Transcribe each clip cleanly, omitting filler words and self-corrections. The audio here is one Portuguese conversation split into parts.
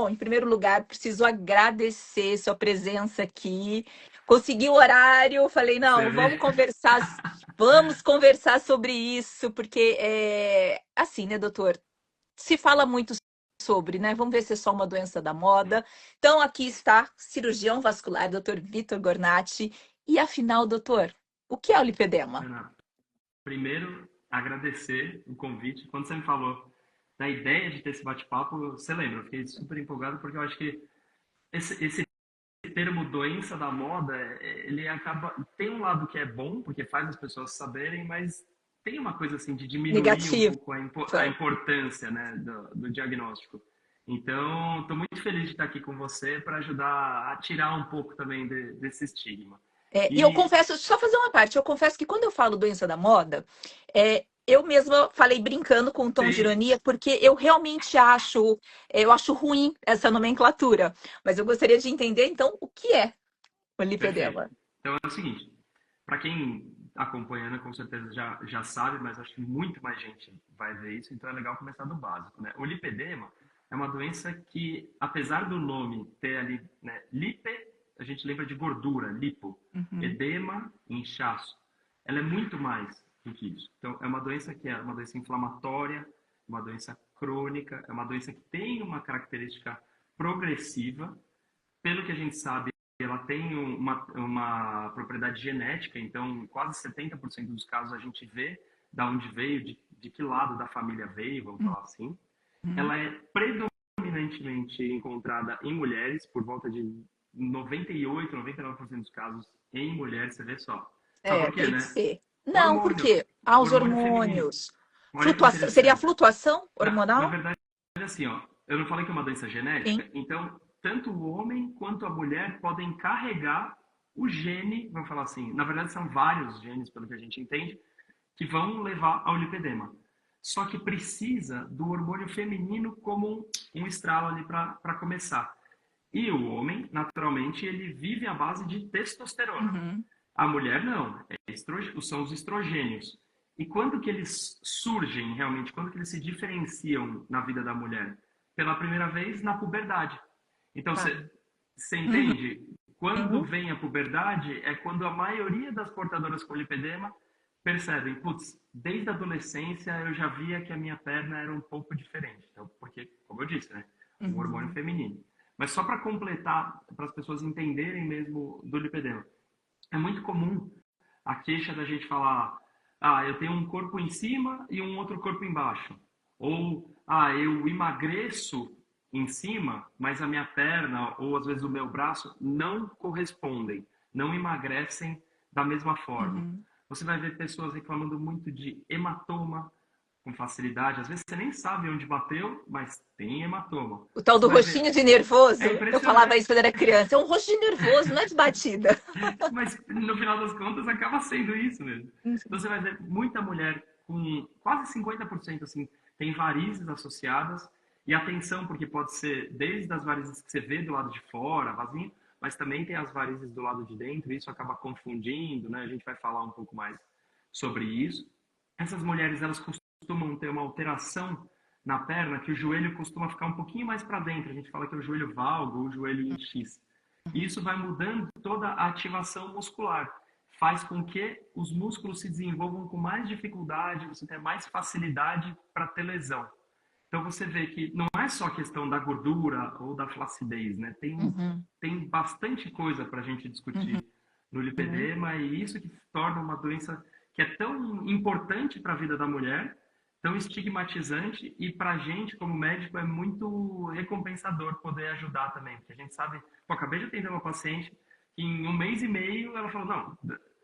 Bom, em primeiro lugar, preciso agradecer sua presença aqui. Consegui o horário, falei, Você não, vê? vamos conversar sobre isso, porque é assim, né, doutor? Se fala muito sobre, né? Vamos ver se é só uma doença da moda. Então, aqui está, cirurgião vascular, doutor Vitor Gornati. E afinal, doutor, o que é o lipedema? Renato, primeiro, agradecer o convite. Quando você me falou da ideia de ter esse bate-papo, você lembra, eu fiquei super empolgado porque eu acho que esse termo doença da moda, ele acaba. Tem um lado que é bom, porque faz as pessoas saberem, mas tem uma coisa assim de diminuir um Negativo. pouco a importância, né, do diagnóstico. Então, estou muito feliz de estar aqui com você para ajudar a tirar um pouco também desse estigma. E eu E confesso, só fazer uma parte, eu confesso que quando eu falo doença da moda, eu mesma falei brincando com um tom de sim, ironia, porque eu realmente acho, eu acho ruim essa nomenclatura. Mas eu gostaria de entender, então, o que é o perfeito. lipedema. Então é o seguinte, para quem acompanha, né, com certeza já sabe, mas acho que muito mais gente vai ver isso, então é legal começar do básico, né? O lipedema é uma doença que, apesar do nome ter ali, né, lipe, a gente lembra de gordura, lipo, Uhum, edema, inchaço. Ela é muito mais do que isso. Então, é uma doença que é uma doença inflamatória, uma doença crônica, é uma doença que tem uma característica progressiva, pelo que a gente sabe, ela tem uma propriedade genética, então quase 70% dos casos a gente vê da onde veio, de que lado da família veio, vamos falar assim. uhum. Ela é predominantemente encontrada em mulheres, por volta de 98, 99% dos casos em mulheres, você vê só. Sabe por quê, Tem que né? ser. Não, por Hormônio, quê? Os hormônio feminino. hormônios. Olha que Flutuação, seria a interessante. flutuação Na hormonal? verdade, assim, ó, eu não falei que é uma doença Sim. genética, então tanto o homem quanto a mulher podem carregar o gene, vamos falar assim, na verdade são vários genes, pelo que a gente entende, que vão levar ao lipedema. Só que precisa do hormônio feminino como um estralo ali para começar. E o homem, naturalmente, ele vive à base de testosterona. Uhum, A mulher não, são os estrogênios. E quando que eles surgem realmente? Quando que eles se diferenciam na vida da mulher? Pela primeira vez na puberdade. Então tá. você Uhum, entende? Quando uhum, vem a puberdade é quando a maioria das portadoras com lipedema percebem, putz, desde a adolescência eu já via que a minha perna era um pouco diferente. Então, porque, como eu disse, né, um hormônio uhum. feminino. Mas só para completar, para as pessoas entenderem mesmo do lipedema, é muito comum a queixa da gente falar: ah, eu tenho um corpo em cima e um outro corpo embaixo. Ou, ah, eu emagreço em cima, mas a minha perna ou às vezes o meu braço não correspondem, não emagrecem da mesma forma. Uhum. Você vai ver pessoas reclamando muito de hematoma com facilidade. Às vezes você nem sabe onde bateu, mas tem hematoma. O tal Você do vai ver. roxinho de É nervoso, eu falava isso impressionante. quando era criança. É um roxo de nervoso, não é de batida. Mas no final das contas acaba sendo isso mesmo. Então Uhum. você vai ver muita mulher com quase 50% assim, tem varizes associadas. E atenção, porque pode ser desde as varizes que você vê do lado de fora, vasinho, mas também tem as varizes do lado de dentro, e isso acaba confundindo, né? A gente vai falar um pouco mais sobre isso. Essas mulheres, elas costumam ter uma alteração na perna, que o joelho costuma ficar um pouquinho mais para dentro. A gente fala que é o joelho valgo ou o joelho em X. E isso vai mudando toda a ativação muscular. Faz com que os músculos se desenvolvam com mais dificuldade, você tenha mais facilidade para ter lesão. Então você vê que não é só questão da gordura ou da flacidez, né? Uhum. Tem bastante coisa para a gente Uhum. discutir no Uhum. lipedema e isso que torna uma doença que é tão importante para a vida da mulher, tão estigmatizante e para a gente como médico é muito recompensador poder ajudar também, porque a gente sabe, pô, acabei de atender uma paciente que em um mês e meio ela falou, não,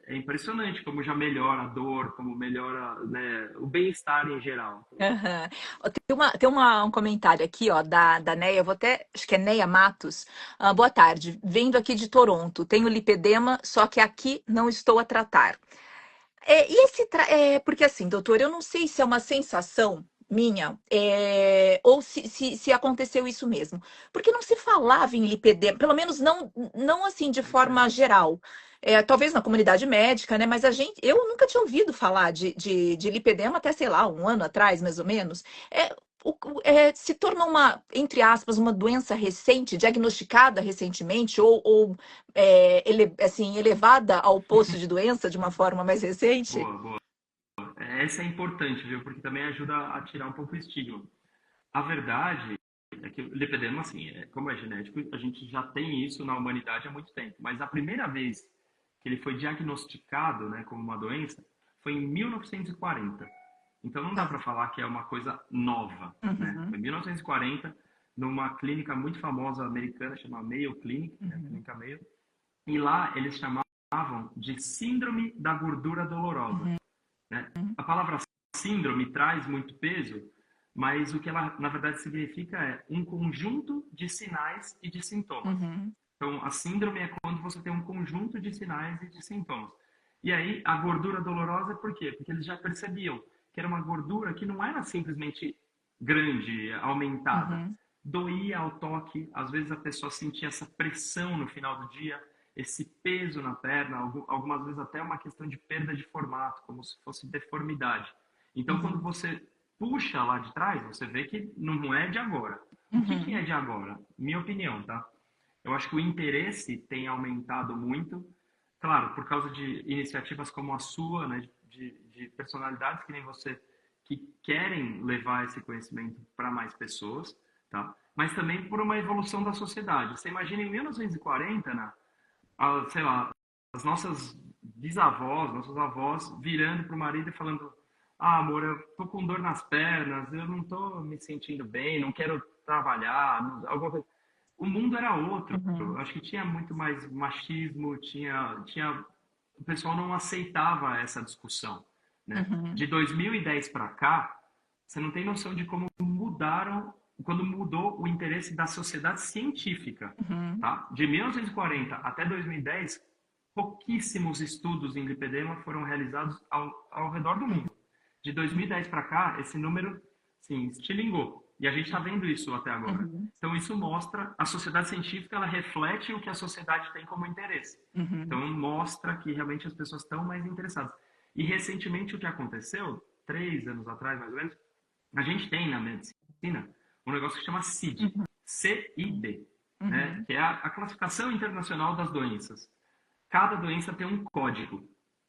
é impressionante como já melhora a dor, como melhora, né, o bem-estar em geral. Aham. Ó, um comentário aqui, ó, da Neia, eu vou até, acho que é Neia Matos. Ah, boa tarde, vendo aqui de Toronto, tenho lipedema, só que aqui não estou a tratar. Porque assim, doutor, eu não sei se é uma sensação minha, ou se aconteceu isso mesmo. Porque não se falava em lipedema, pelo menos não assim de É isso aí. forma geral. Talvez na comunidade médica, né? Mas eu nunca tinha ouvido falar de lipedema até, sei lá, um ano atrás, mais ou menos. se torna uma, entre aspas, uma doença recente, diagnosticada recentemente, ou assim, elevada ao posto de doença de uma forma mais recente? Boa, boa. Essa é importante, viu? Porque também ajuda a tirar um pouco o estigma. A verdade é que o lipedema, assim, como é genético, a gente já tem isso na humanidade há muito tempo. Mas a primeira vez que ele foi diagnosticado, né, como uma doença foi em 1940. Então não dá Tá. para falar que é uma coisa nova, né? Foi Uhum, em 1940, numa clínica muito famosa americana chamada Mayo Clinic, né, a uhum, clínica Mayo, e lá eles chamavam de síndrome da gordura dolorosa, uhum, né? A palavra síndrome traz muito peso, mas o que ela na verdade significa é um conjunto de sinais e de sintomas. uhum, Então, a síndrome é quando você tem um conjunto de sinais e de sintomas. E aí, a gordura dolorosa, por quê? Porque eles já percebiam que era uma gordura que não era simplesmente grande, aumentada. uhum, Doía ao toque, às vezes a pessoa sentia essa pressão no final do dia, esse peso na perna, algumas vezes até uma questão de perda de formato, como se fosse deformidade. Então, quando uhum, você puxa lá de trás, você vê que não é de agora. O que é uhum, de agora? Minha opinião, tá? Eu acho que o interesse tem aumentado muito, claro, por causa de iniciativas como a sua, né, de personalidades que nem você, que querem levar esse conhecimento para mais pessoas, tá? Mas também por uma evolução da sociedade. Você imagina em 1940, né, sei lá, as nossas bisavós, nossos avós virando para o marido e falando: Ah, amor, eu tô com dor nas pernas, eu não tô me sentindo bem, não quero trabalhar, alguma coisa. O mundo era outro. Eu uhum, acho que tinha muito mais machismo, o pessoal não aceitava essa discussão, né? uhum, De 2010 para cá, você não tem noção de como quando mudou o interesse da sociedade científica, uhum, tá? De 1940 até 2010, pouquíssimos estudos em lipedema foram realizados ao redor do uhum, mundo. De 2010 para cá, esse número, sim, estilingou. E a gente está vendo isso até agora. uhum, Então, isso mostra, a sociedade científica, ela reflete o que a sociedade tem como interesse. uhum, Então, mostra que realmente as pessoas estão mais interessadas. E, recentemente, o que aconteceu, 3 anos atrás, mais ou menos, a gente tem na medicina um negócio que chama CID, uhum, CID, né? uhum. Que é a classificação internacional das doenças. Cada doença tem um código.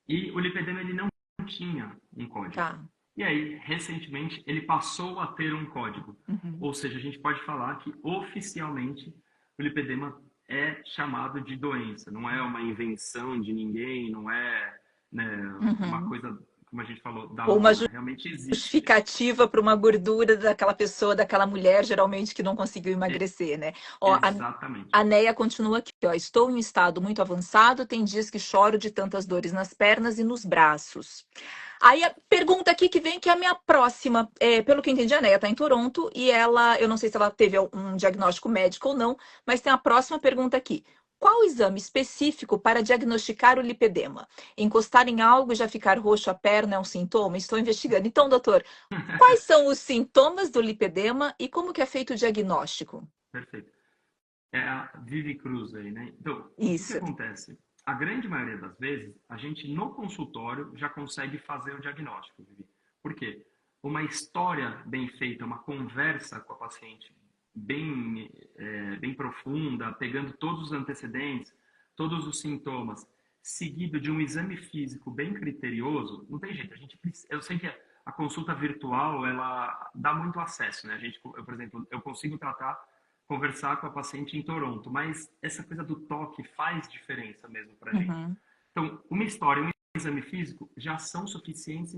E o lipedema ele não tinha um código. Tá. E aí, recentemente, ele passou a ter um código. Uhum, Ou seja, a gente pode falar que oficialmente o lipedema é chamado de doença. Não é uma invenção de ninguém, não é, né, uma uhum. coisa, como a gente falou, da Ou uma moda. Realmente existe. justificativa para uma gordura daquela pessoa, daquela mulher, geralmente que não conseguiu emagrecer, né? Ó, Exatamente. a Neia continua aqui, ó. Estou em um estado muito avançado, tem dias que choro de tantas dores nas pernas e nos braços. Aí a pergunta aqui que vem, que é a minha próxima, pelo que eu entendi, a Neia está em Toronto e ela, eu não sei se ela teve um diagnóstico médico ou não, mas tem a próxima pergunta aqui. Qual o exame específico para diagnosticar o lipedema? Encostar em algo e já ficar roxo a perna é um sintoma? Estou investigando. Então, doutor, quais são os sintomas do lipedema e como que é feito o diagnóstico? Perfeito. É a Vivi Cruz aí, né? Então, o que Isso. acontece? A grande maioria das vezes, a gente no consultório já consegue fazer o diagnóstico, Vivi. Por quê? Uma história bem feita, uma conversa com a paciente bem profunda, pegando todos os antecedentes, todos os sintomas, seguido de um exame físico bem criterioso, não tem jeito. Eu sei que a consulta virtual, ela dá muito acesso, né? Por exemplo, eu consigo conversar com a paciente em Toronto, mas essa coisa do toque faz diferença mesmo para a gente. Uhum, Então, uma história, um exame físico já são suficientes,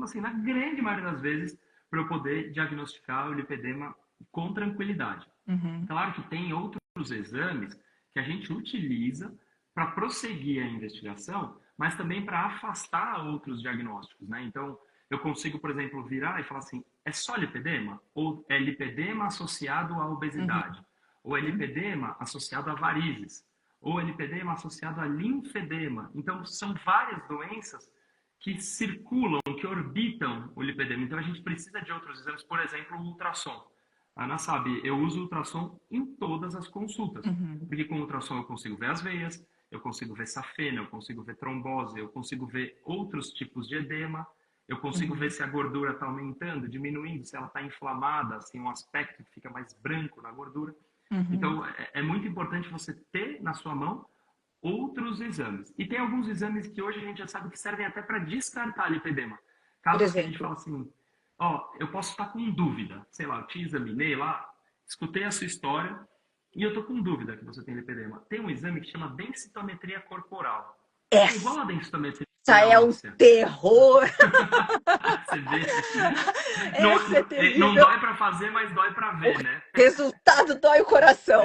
assim, na grande maioria das vezes, para eu poder diagnosticar o lipedema com tranquilidade. uhum, Claro que tem outros exames que a gente utiliza para prosseguir a investigação, mas também para afastar outros diagnósticos, né? Então, eu consigo, por exemplo, virar e falar assim, é só lipedema? Ou é lipedema associado à uhum, obesidade? Ou é lipedema associado a varizes? Ou é lipedema associado a linfedema? Então, são várias doenças que circulam, que orbitam o lipedema. Então, a gente precisa de outros exames, por exemplo, o ultrassom. A Ana sabe, eu uso ultrassom em todas as consultas, uhum, porque com o ultrassom eu consigo ver as veias, eu consigo ver safena, eu consigo ver trombose, eu consigo ver outros tipos de edema. Eu consigo ver se a gordura está aumentando, diminuindo, se ela está inflamada, assim, um aspecto que fica mais branco na gordura. Uhum. Então, é muito importante você ter na sua mão outros exames. E tem alguns exames que hoje a gente já sabe que servem até para descartar lipedema. Por Casos que a gente exemplo. fala assim, ó, eu posso estar com dúvida, sei lá, eu te examinei lá, escutei a sua história e eu tô com dúvida que você tem lipedema. Tem um exame que chama densitometria corporal. É igual Essa a densitometria é um óssea. terror. Você vê? Não, Essa é não terrível. dói para fazer, mas dói para O ver, né? resultado dói o coração.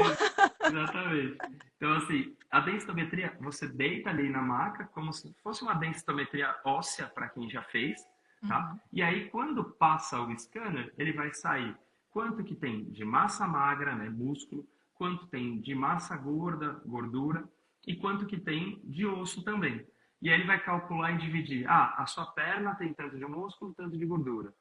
Exatamente. Então, assim, a densitometria, você deita ali na maca, como se fosse uma densitometria óssea, para quem já fez, tá? Uhum. E aí, quando passa o scanner, ele vai sair quanto que tem de massa magra, né, músculo, quanto tem de massa gorda, gordura, e quanto que tem de osso também. E aí ele vai calcular e dividir. Ah, a sua perna tem tanto de músculo, tanto de gordura.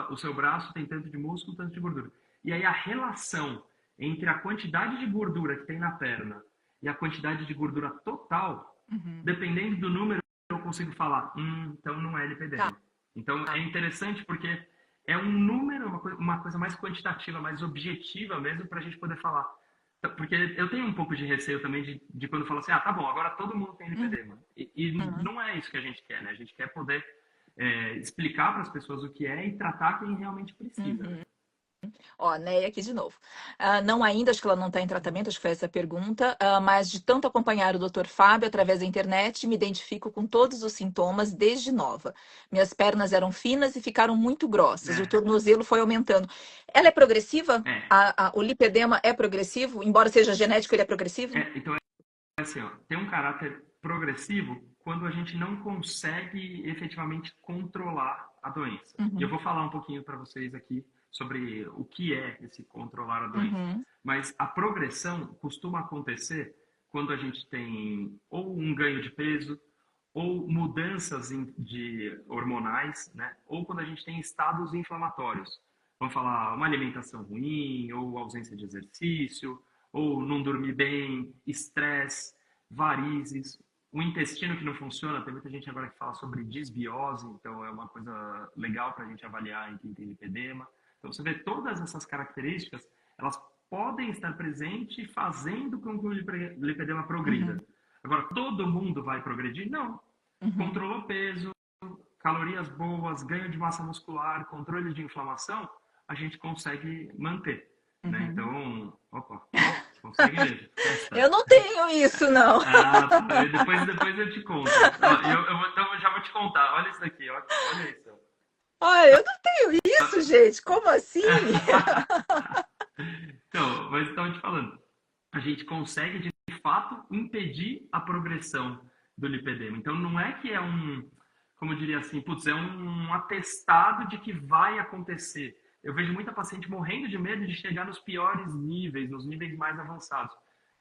O seu braço tem tanto de músculo, tanto de gordura. E aí a relação entre a quantidade de gordura que tem na perna e a quantidade de gordura total, Uhum. dependendo do número, eu consigo falar, então não é Tá. lipedema. Então é interessante porque é um número, uma coisa mais quantitativa, mais objetiva mesmo, para a gente poder falar. Porque eu tenho um pouco de receio também de quando falo assim, ah, tá bom, agora todo mundo tem lipedema. E Uhum. não é isso que a gente quer, né? A gente quer poder explicar para as pessoas o que é e tratar quem realmente precisa, né? Uhum. Ó, Neia aqui de novo. Não ainda, acho que ela não está em tratamento, acho que foi essa a pergunta, mas de tanto acompanhar o Dr. Fábio através da internet, me identifico com todos os sintomas desde nova. Minhas pernas eram finas e ficaram muito grossas, o É, tornozelo foi aumentando. Ela é progressiva? é, O lipedema é progressivo? Embora seja genético, ele é progressivo? então assim, ó, tem um caráter progressivo quando a gente não consegue efetivamente controlar a doença. E eu Uhum, vou falar um pouquinho para vocês aqui sobre o que é esse controlar a doença. uhum, Mas a progressão costuma acontecer quando a gente tem ou um ganho de peso, ou mudanças de hormonais, né? Ou quando a gente tem estados inflamatórios. Vamos falar uma alimentação ruim, ou ausência de exercício, ou não dormir bem, estresse, varizes, o intestino que não funciona. Tem muita gente agora que fala sobre disbiose, então é uma coisa legal para a gente avaliar em quem tem lipedema. Então você vê todas essas características, elas podem estar presentes fazendo com que o lipedema progrida. uhum, Agora, todo mundo vai progredir? Não. uhum, Controlou peso, calorias boas, ganho de massa muscular, controle de inflamação, a gente consegue manter. Né? uhum. Então, opa, consegue mesmo. Eu Testa. não tenho isso, não. Ah, tá. Depois eu te conto. Então, eu já vou te contar. Olha isso daqui, olha isso. Olha, eu não tenho isso, gente. Como assim? Então, mas estava te falando, a gente consegue de fato impedir a progressão do lipedema. Então não é que é como eu diria assim, putz, é um atestado de que vai acontecer. Eu vejo muita paciente morrendo de medo de chegar nos piores níveis, nos níveis mais avançados.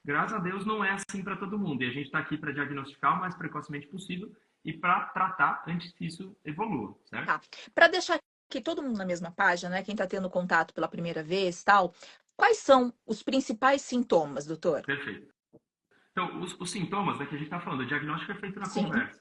Graças a Deus não é assim para todo mundo. E a gente está aqui para diagnosticar o mais precocemente possível e para tratar antes que isso evolua, certo? Tá. Para deixar aqui todo mundo na mesma página, né? Quem está tendo contato pela primeira vez, tal. Quais são os principais sintomas, doutor? Perfeito. Então, os sintomas, né, que a gente está falando, o diagnóstico é feito na Sim. conversa.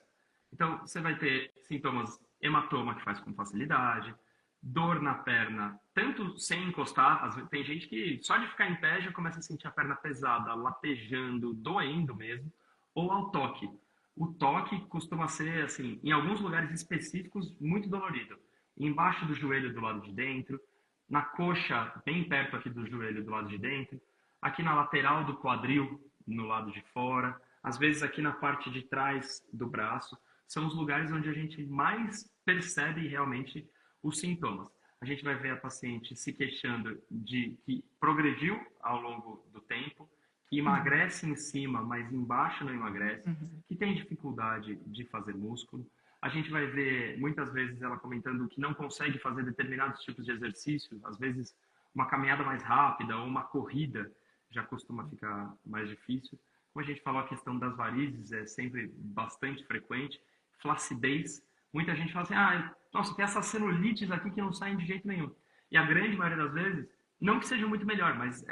Então, você vai ter sintomas, hematoma que faz com facilidade, dor na perna, tanto sem encostar, às vezes, tem gente que só de ficar em pé já começa a sentir a perna pesada, latejando, doendo mesmo, ou ao toque. O toque costuma ser, assim, em alguns lugares específicos, muito dolorido. Embaixo do joelho do lado de dentro, na coxa, bem perto aqui do joelho do lado de dentro, aqui na lateral do quadril, no lado de fora, às vezes aqui na parte de trás do braço, são os lugares onde a gente mais percebe realmente os sintomas. A gente vai ver a paciente se queixando de que progrediu ao longo do tempo, que Uhum, emagrece em cima, mas embaixo não emagrece, uhum, que tem dificuldade de fazer músculo. A gente vai ver muitas vezes ela comentando que não consegue fazer determinados tipos de exercício, às vezes uma caminhada mais rápida ou uma corrida já costuma ficar mais difícil. Como a gente falou, a questão das varizes é sempre bastante frequente. Flacidez, muita gente fala assim, ah, nossa, tem essas celulites aqui que não saem de jeito nenhum. E a grande maioria das vezes, não que seja muito melhor, mas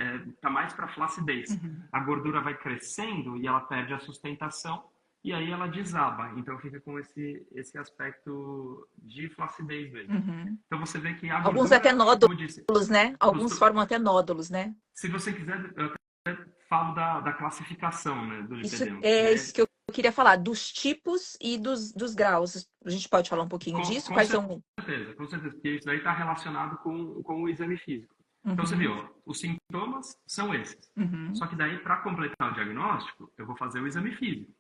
tá mais para flacidez. uhum. A gordura vai crescendo e ela perde a sustentação e aí ela desaba. Então fica com esse aspecto de flacidez mesmo. Uhum. Então você vê que a Alguns até gordura, como eu disse, nódulos, né? Alguns costuma, formam até nódulos, né? se você quiser, eu até falo da classificação, né, do Isso lipedema. E é isso aí, que eu queria falar, dos tipos e dos graus. A gente pode falar um pouquinho disso? com Quais são? certeza, com certeza, porque isso daí está relacionado com o exame físico. Então você viu, Uhum, ó, os sintomas são esses. uhum, Só que daí, para completar o diagnóstico, eu vou fazer o exame físico.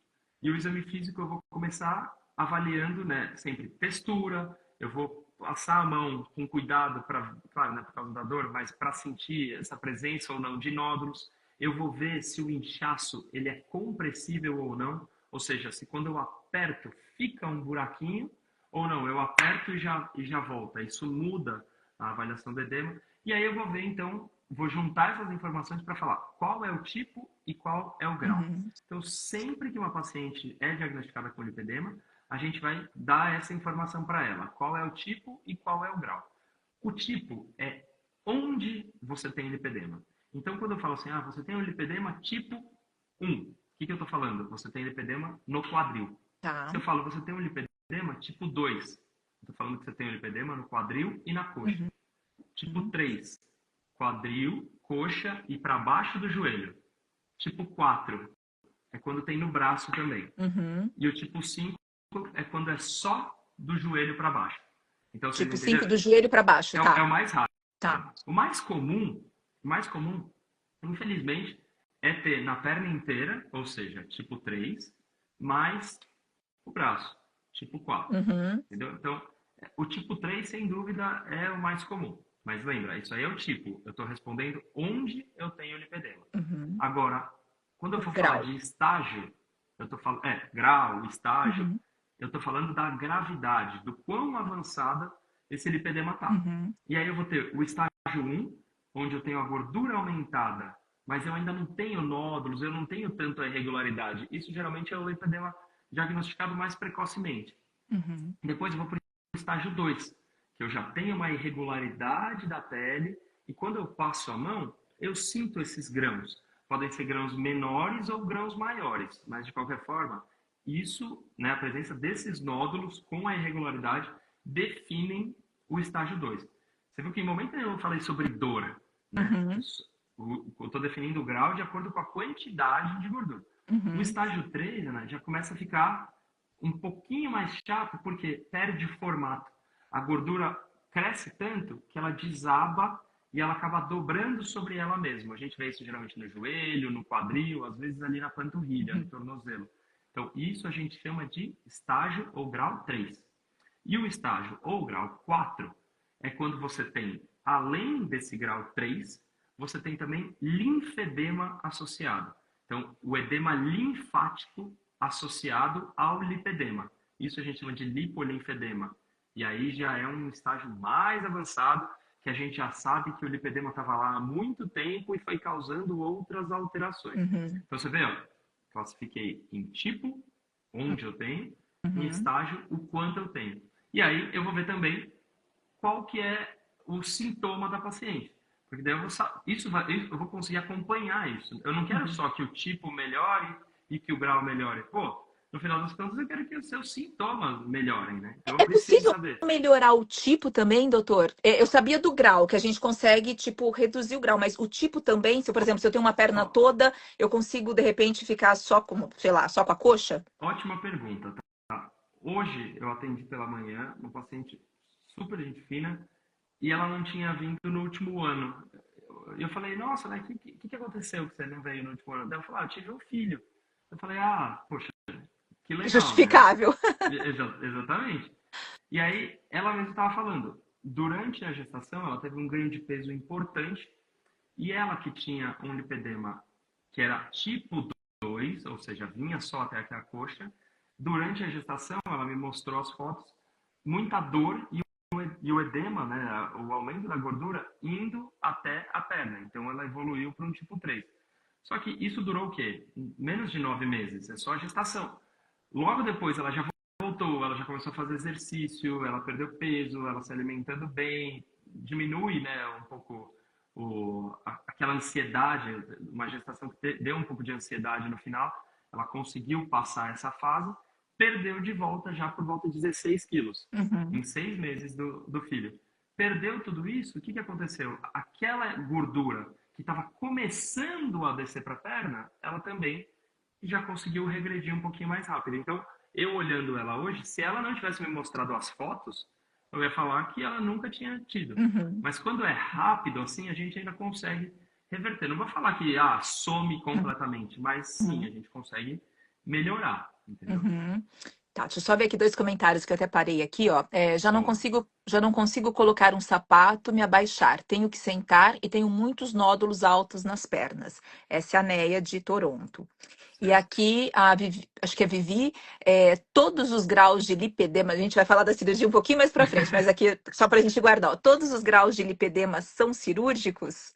E o exame físico eu vou começar avaliando, né, sempre textura, eu vou passar a mão com cuidado para, claro, né, por causa da dor, mas para sentir essa presença ou não de nódulos. Eu vou ver se o inchaço ele é compressível ou não, ou seja, se quando eu aperto fica um buraquinho ou não, eu aperto e já volta. Isso muda a avaliação do edema. E aí eu vou ver, então, vou juntar essas informações para falar qual é o tipo e qual é o grau. uhum, Então, sempre que uma paciente é diagnosticada com lipedema, a gente vai dar essa informação para ela, qual é o tipo e qual é o grau. O tipo é onde você tem lipedema. Então, quando eu falo assim, você tem um lipedema tipo 1, o que eu estou falando? Você tem lipedema no quadril. tá. Se eu falo, você tem um lipedema tipo 2, estou falando que você tem um lipedema no quadril e na coxa. Uhum, Tipo 3, quadril, coxa e para baixo do joelho. Tipo 4 é quando tem no braço também. uhum. E o tipo 5 é quando é só do joelho para baixo. Então, vocês Tipo 5 entenderam? do joelho para baixo, É tá? o mais raro. Tá. O mais comum, infelizmente, é ter na perna inteira, ou seja, tipo 3, mais o braço, tipo 4. Uhum, Entendeu? Então, o tipo 3 sem dúvida, é o mais comum. Mas lembra, isso aí é o tipo. Eu estou respondendo onde eu tenho lipedema. uhum. Agora, quando eu O for falar grau. de estágio, eu estou falando, grau, estágio, Uhum, eu estou falando da gravidade, do quão avançada esse lipedema está. uhum, E aí eu vou ter o estágio 1, onde eu tenho a gordura aumentada, mas eu ainda não tenho nódulos, eu não tenho tanta irregularidade. Isso geralmente é o lipedema diagnosticado mais precocemente. uhum, Depois eu vou para o estágio 2, que eu já tenho uma irregularidade da pele e quando eu passo a mão, eu sinto esses grãos. Podem ser grãos menores ou grãos maiores, mas de qualquer forma, isso, né, a presença desses nódulos com a irregularidade definem o estágio 2. Você viu que em momento nenhum eu falei sobre dor, né? uhum, Eu estou definindo o grau de acordo com a quantidade de gordura. O uhum. estágio 3, né, já começa a ficar um pouquinho mais chato porque perde formato. A gordura cresce tanto que ela desaba e ela acaba dobrando sobre ela mesma. A gente vê isso geralmente no joelho, no quadril, às vezes ali na panturrilha, no Uhum. tornozelo. Então, isso a gente chama de estágio ou grau 3. E o estágio ou grau 4 é quando você tem, além desse grau 3, você tem também linfedema associado. Então, o edema linfático associado ao lipedema. Isso a gente chama de lipolinfedema. E aí já é um estágio mais avançado, que a gente já sabe que o lipedema estava lá há muito tempo e foi causando outras alterações. Uhum, Então você vê, ó, classifiquei em tipo, onde eu tenho, em uhum. estágio, o quanto eu tenho. E aí eu vou ver também qual que é o sintoma da paciente. Porque daí eu vou conseguir acompanhar isso. Eu não quero Uhum. só que o tipo melhore e que o grau melhore. Pô, no final das contas eu quero que os seus sintomas melhorem, né? Então eu É preciso possível saber. melhorar o tipo também, doutor? Eu sabia do grau, que a gente consegue, tipo, reduzir o grau, mas o tipo também, se, por exemplo, se eu tenho uma perna Ó, toda, eu consigo, de repente, ficar só como, sei lá, só com a coxa? ótima pergunta, tá? Hoje eu atendi pela manhã uma paciente super gente fina e ela não tinha vindo no último ano. Eu falei, nossa, né, o que aconteceu que você não veio no último ano? Daí ela falou, eu tive um filho. Eu falei, poxa, que legal, né? Justificável. Exatamente. E aí, ela mesma estava falando, durante a gestação, ela teve um ganho de peso importante e ela que tinha um lipedema que era tipo 2, ou seja, vinha só até aqui a coxa, durante a gestação, ela me mostrou as fotos, muita dor e o edema, né, o aumento da gordura indo até a perna. Então, ela evoluiu para um tipo 3. Só que isso durou o quê? Menos de 9 meses, é só a gestação. Logo depois ela já voltou, ela já começou a fazer exercício, ela perdeu peso, ela se alimentando bem, diminui, né, um pouco aquela ansiedade, uma gestação que deu um pouco de ansiedade no final, ela conseguiu passar essa fase, perdeu de volta já por volta de 16 quilos, em Uhum. 6 meses do filho. Perdeu tudo isso, o que aconteceu? Aquela gordura que estava começando a descer para a perna, ela também já conseguiu regredir um pouquinho mais rápido. Então, eu olhando ela hoje, se ela não tivesse me mostrado as fotos, eu ia falar que ela nunca tinha tido. Uhum. Mas quando é rápido assim, a gente ainda consegue reverter. Não vou falar que some completamente, mas sim, a Uhum. gente consegue melhorar, entendeu? Uhum. Tá, deixa eu só ver aqui dois comentários que eu até parei aqui, ó. Vamos lá. Já não consigo colocar um sapato, me abaixar. Tenho que sentar e tenho muitos nódulos altos nas pernas. Essa é a Neia de Toronto. E Certo. aqui, acho que é Vivi, todos os graus de lipedema, a gente vai falar da cirurgia um pouquinho mais para frente, mas aqui só para a gente guardar, ó, todos os graus de lipedema são cirúrgicos?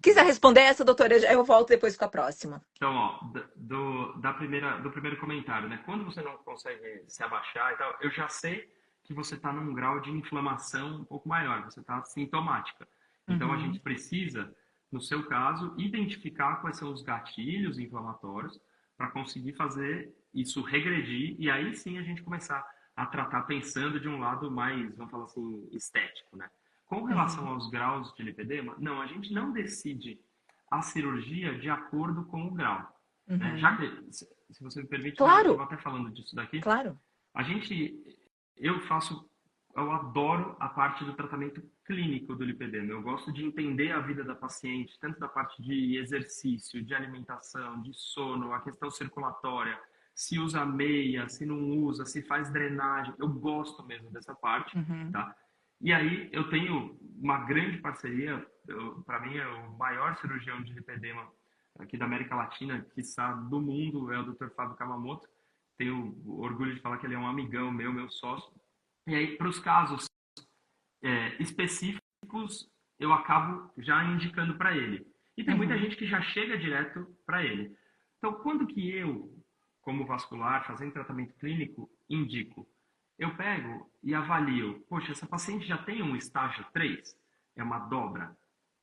Quiser responder essa, doutora, eu volto depois com a próxima. Então, ó, do primeiro comentário, né? Quando você não consegue se abaixar e tal, eu já sei que você está num grau de inflamação um pouco maior, você está sintomática. Então, a gente Uhum, precisa, no seu caso, identificar quais são os gatilhos inflamatórios para conseguir fazer isso regredir e aí sim a gente começar a tratar pensando de um lado mais, vamos falar assim, estético, né? Com relação uhum, aos graus de lipedema, não, a gente não decide a cirurgia de acordo com o grau. Né? Já uhum. que, se você me permite, já Claro, vou até falando disso daqui, claro. a gente, eu faço, eu adoro a parte do tratamento clínico do lipedema. Eu gosto de entender a vida da paciente, tanto da parte de exercício, de alimentação, de sono, a questão circulatória, se usa meia, se não usa, se faz drenagem. Eu gosto mesmo dessa parte, Uhum, tá? E aí eu tenho uma grande parceria, para mim é o maior cirurgião de lipedema aqui da América Latina, quiçá do mundo, é o Dr. Fábio Kamamoto. Tenho orgulho de falar que ele é um amigão meu sócio. E aí, para os casos específicos, eu acabo já indicando para ele. E tem muita uhum, gente que já chega direto para ele. Então, quando que eu, como vascular, fazendo tratamento clínico, indico? Eu pego e avalio, poxa, essa paciente já tem um estágio 3, é uma dobra.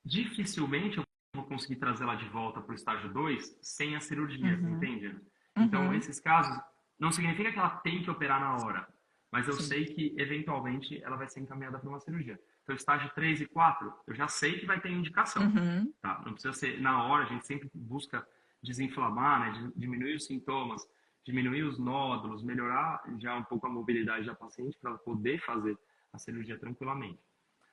Dificilmente eu vou conseguir trazê-la de volta para o estágio 2 sem a cirurgia, uhum, entende? Então, uhum. esses casos, não significa que ela tem que operar na hora, mas eu Sim. sei que, eventualmente, ela vai ser encaminhada para uma cirurgia. Então, estágio 3 e 4, eu já sei que vai ter indicação. Uhum, Tá? Não precisa ser na hora, a gente sempre busca desinflamar, né? Diminuir os sintomas, diminuir os nódulos, melhorar já um pouco a mobilidade da paciente para ela poder fazer a cirurgia tranquilamente.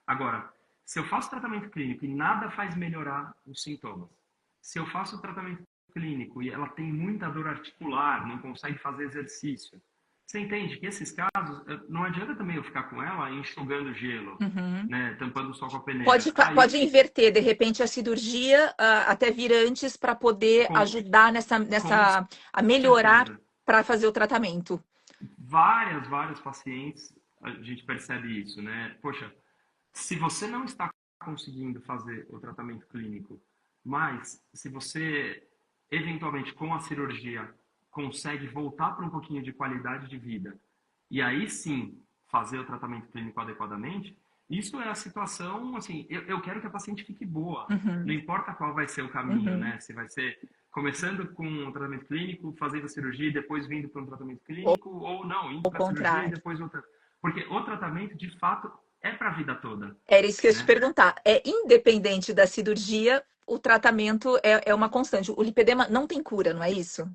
Agora, se eu faço tratamento clínico e nada faz melhorar os sintomas, se eu faço tratamento clínico e ela tem muita dor articular, não consegue fazer exercício, você entende que esses casos, não adianta também eu ficar com ela enxugando gelo, uhum. né, tampando o sol com a Pode, peneira. pode Aí, inverter, de repente, a cirurgia até vir antes para poder com, ajudar com a melhorar certeza, para fazer o tratamento. várias pacientes, a gente percebe isso, né? Poxa, se você não está conseguindo fazer o tratamento clínico, mas se você eventualmente com a cirurgia consegue voltar para um pouquinho de qualidade de vida e aí sim fazer o tratamento clínico adequadamente, isso é a situação, assim, eu quero que a paciente fique boa. Não Uhum, importa qual vai ser o caminho, uhum. né? Se vai ser começando com um tratamento clínico, fazendo a cirurgia e depois vindo para um tratamento Ou clínico, ou não, indo o para a cirurgia e contrário. depois outra. Porque o tratamento, de fato, é para a vida toda, Era isso que eu ia te né? perguntar. Independente da cirurgia, o tratamento é uma constante. O lipedema não tem cura, não é isso?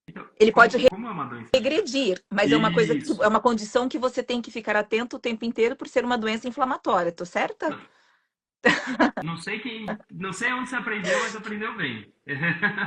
Então, Ele pode como é uma doença de... regredir, mas é uma coisa que é Isso. uma condição que você tem que ficar atento o tempo inteiro por ser uma doença inflamatória, tô certa? Não, não sei onde você aprendeu, mas aprendeu bem.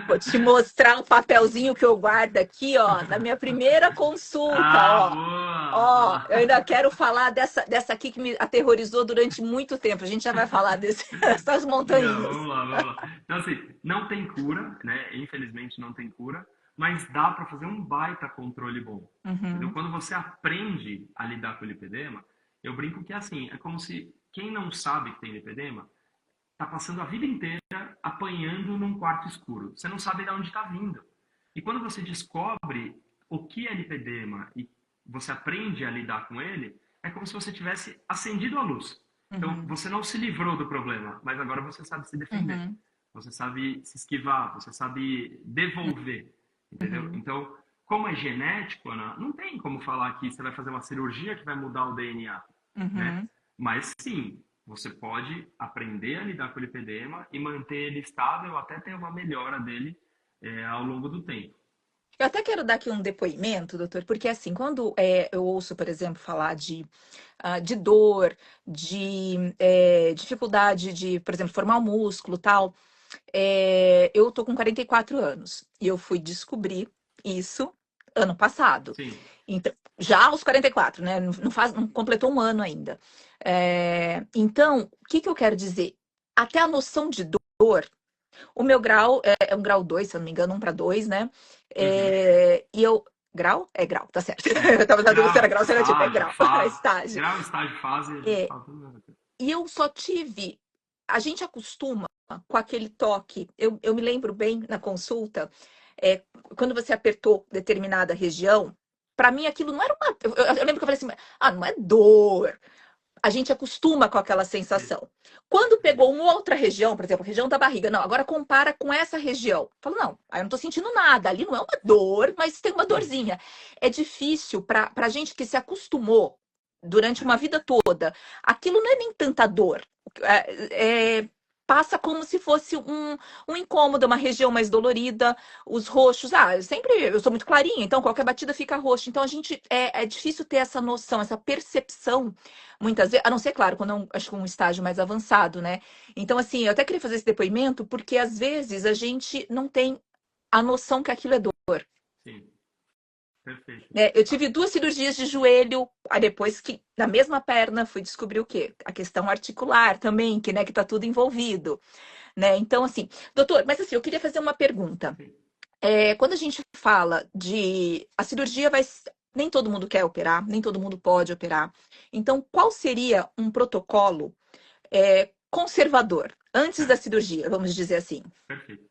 Vou te mostrar um papelzinho que eu guardo aqui, ó, na minha primeira consulta, Ah, ó. boa, Ó, eu boa. ainda quero falar dessa aqui que me aterrorizou durante muito tempo. A gente já vai falar dessas Não, montanhas. vamos lá. Então, assim, não tem cura, né? Infelizmente não tem cura, mas dá para fazer um baita controle bom. Entendeu? Uhum, Quando você aprende a lidar com o lipedema, eu brinco que é assim, é como se quem não sabe que tem lipedema está passando a vida inteira apanhando num quarto escuro. Você não sabe de onde está vindo. E quando você descobre o que é lipedema e você aprende a lidar com ele, é como se você tivesse acendido a luz. Então, uhum, você não se livrou do problema, mas agora você sabe se defender. uhum, Você sabe se esquivar, você sabe devolver. entendeu? Uhum. Então, como é genético, Ana, não tem como falar que você vai fazer uma cirurgia que vai mudar o DNA, né? Uhum. Mas sim, você pode aprender a lidar com o lipedema e manter ele estável até ter uma melhora dele ao longo do tempo. Eu até quero dar aqui um depoimento, doutor, porque assim, quando eu ouço, por exemplo, falar de dor, de dificuldade de, por exemplo, formar o músculo, tal, eu tô com 44 anos e eu fui descobrir isso ano passado. Sim, Então, já aos 44, né? Não completou um ano ainda. Então, o que que eu quero dizer? Até a noção de dor, o meu grau é um grau 2, se eu não me engano, 1 para 2, né? uhum, E eu. Grau? É grau, tá certo. é. Eu tava na dúvida se era Grau, grau, se era tipo, é estágio, grau. fase. Estágio. Grau, estágio, fase, a gente É, fala tudo a mesma coisa. e eu só tive. A gente acostuma com aquele toque. Eu me lembro bem na consulta, é, quando você apertou determinada região, para mim aquilo não era uma. Eu lembro que eu falei assim: ah, não é dor. A gente acostuma com aquela Sim, sensação. Quando pegou uma outra região, por exemplo, região da barriga, não, agora compara com essa região. Falo, não, aí eu não tô sentindo nada. Ali não é uma dor, mas tem uma sim. dorzinha. É difícil para gente que se acostumou durante É. uma vida toda. Aquilo não é nem tanta dor. Passa como se fosse um incômodo, uma região mais dolorida, os roxos. Eu sou muito clarinha, então qualquer batida fica roxo. Então a gente é difícil ter essa noção, essa percepção. Muitas vezes, a não ser, claro, quando acho que um estágio mais avançado, né? Então, assim, eu até queria fazer esse depoimento, porque às vezes a gente não tem a noção que aquilo é dor. Sim, perfeito. Né? Eu tive 2 cirurgias de joelho, aí depois que, na mesma perna, fui descobrir o quê? A questão articular também, que tá tudo envolvido, né? Então, assim, doutor, mas assim, eu queria fazer uma pergunta. Sim. Quando a gente fala de a cirurgia vai. Nem todo mundo quer operar, nem todo mundo pode operar. Então, qual seria um protocolo conservador antes da Certo, cirurgia, vamos dizer assim? perfeito.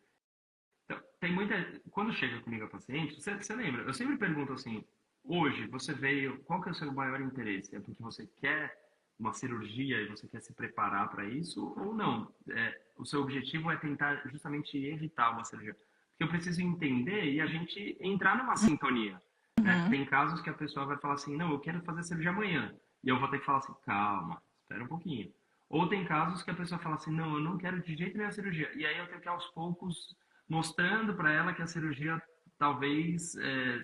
Então, tem muita. Quando chega comigo a paciente, você lembra? Eu sempre pergunto assim: hoje você veio, qual que é o seu maior interesse? É porque você quer uma cirurgia e você quer se preparar para isso ou não? O seu objetivo é tentar justamente evitar uma cirurgia. Porque eu preciso entender e a gente entrar numa sintonia, né? Uhum, Tem casos que a pessoa vai falar assim: não, eu quero fazer cirurgia amanhã. E eu vou ter que falar assim: calma, espera um pouquinho. Ou tem casos que a pessoa fala assim: não, eu não quero de jeito nenhum a cirurgia. E aí eu tenho que aos poucos mostrando para ela que a cirurgia talvez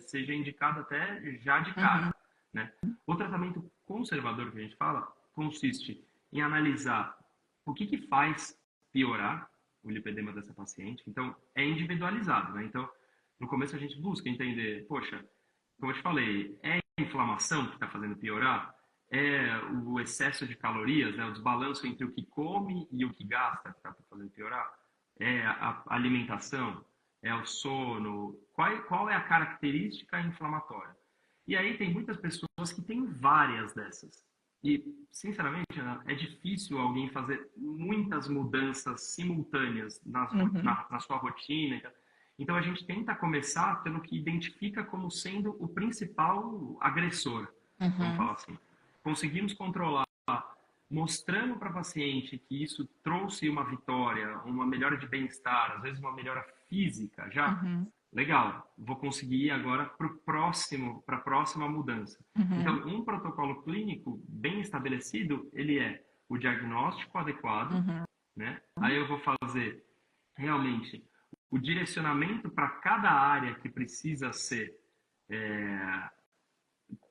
seja indicada até já de uhum, cara, né? O tratamento conservador que a gente fala consiste em analisar o que faz piorar o lipedema dessa paciente. Então, é individualizado, né? Então, no começo a gente busca entender, poxa, como eu te falei, é a inflamação que está fazendo piorar? É o excesso de calorias, né? O desbalanço entre o que come e o que gasta que está fazendo piorar? É a alimentação? É o sono? Qual é a característica inflamatória? E aí tem muitas pessoas que têm várias dessas. E, sinceramente, Ana, é difícil alguém fazer muitas mudanças simultâneas uhum, na sua rotina. Então, a gente tenta começar pelo que identifica como sendo o principal agressor, vamos uhum, falar assim. Conseguimos controlar mostrando para a paciente que isso trouxe uma vitória, uma melhora de bem-estar, às vezes uma melhora física, já uhum, legal, vou conseguir ir agora para a próxima mudança. Então, uhum, um protocolo clínico bem estabelecido, ele é o diagnóstico adequado, uhum, né? Aí eu vou fazer realmente o direcionamento para cada área que precisa ser é,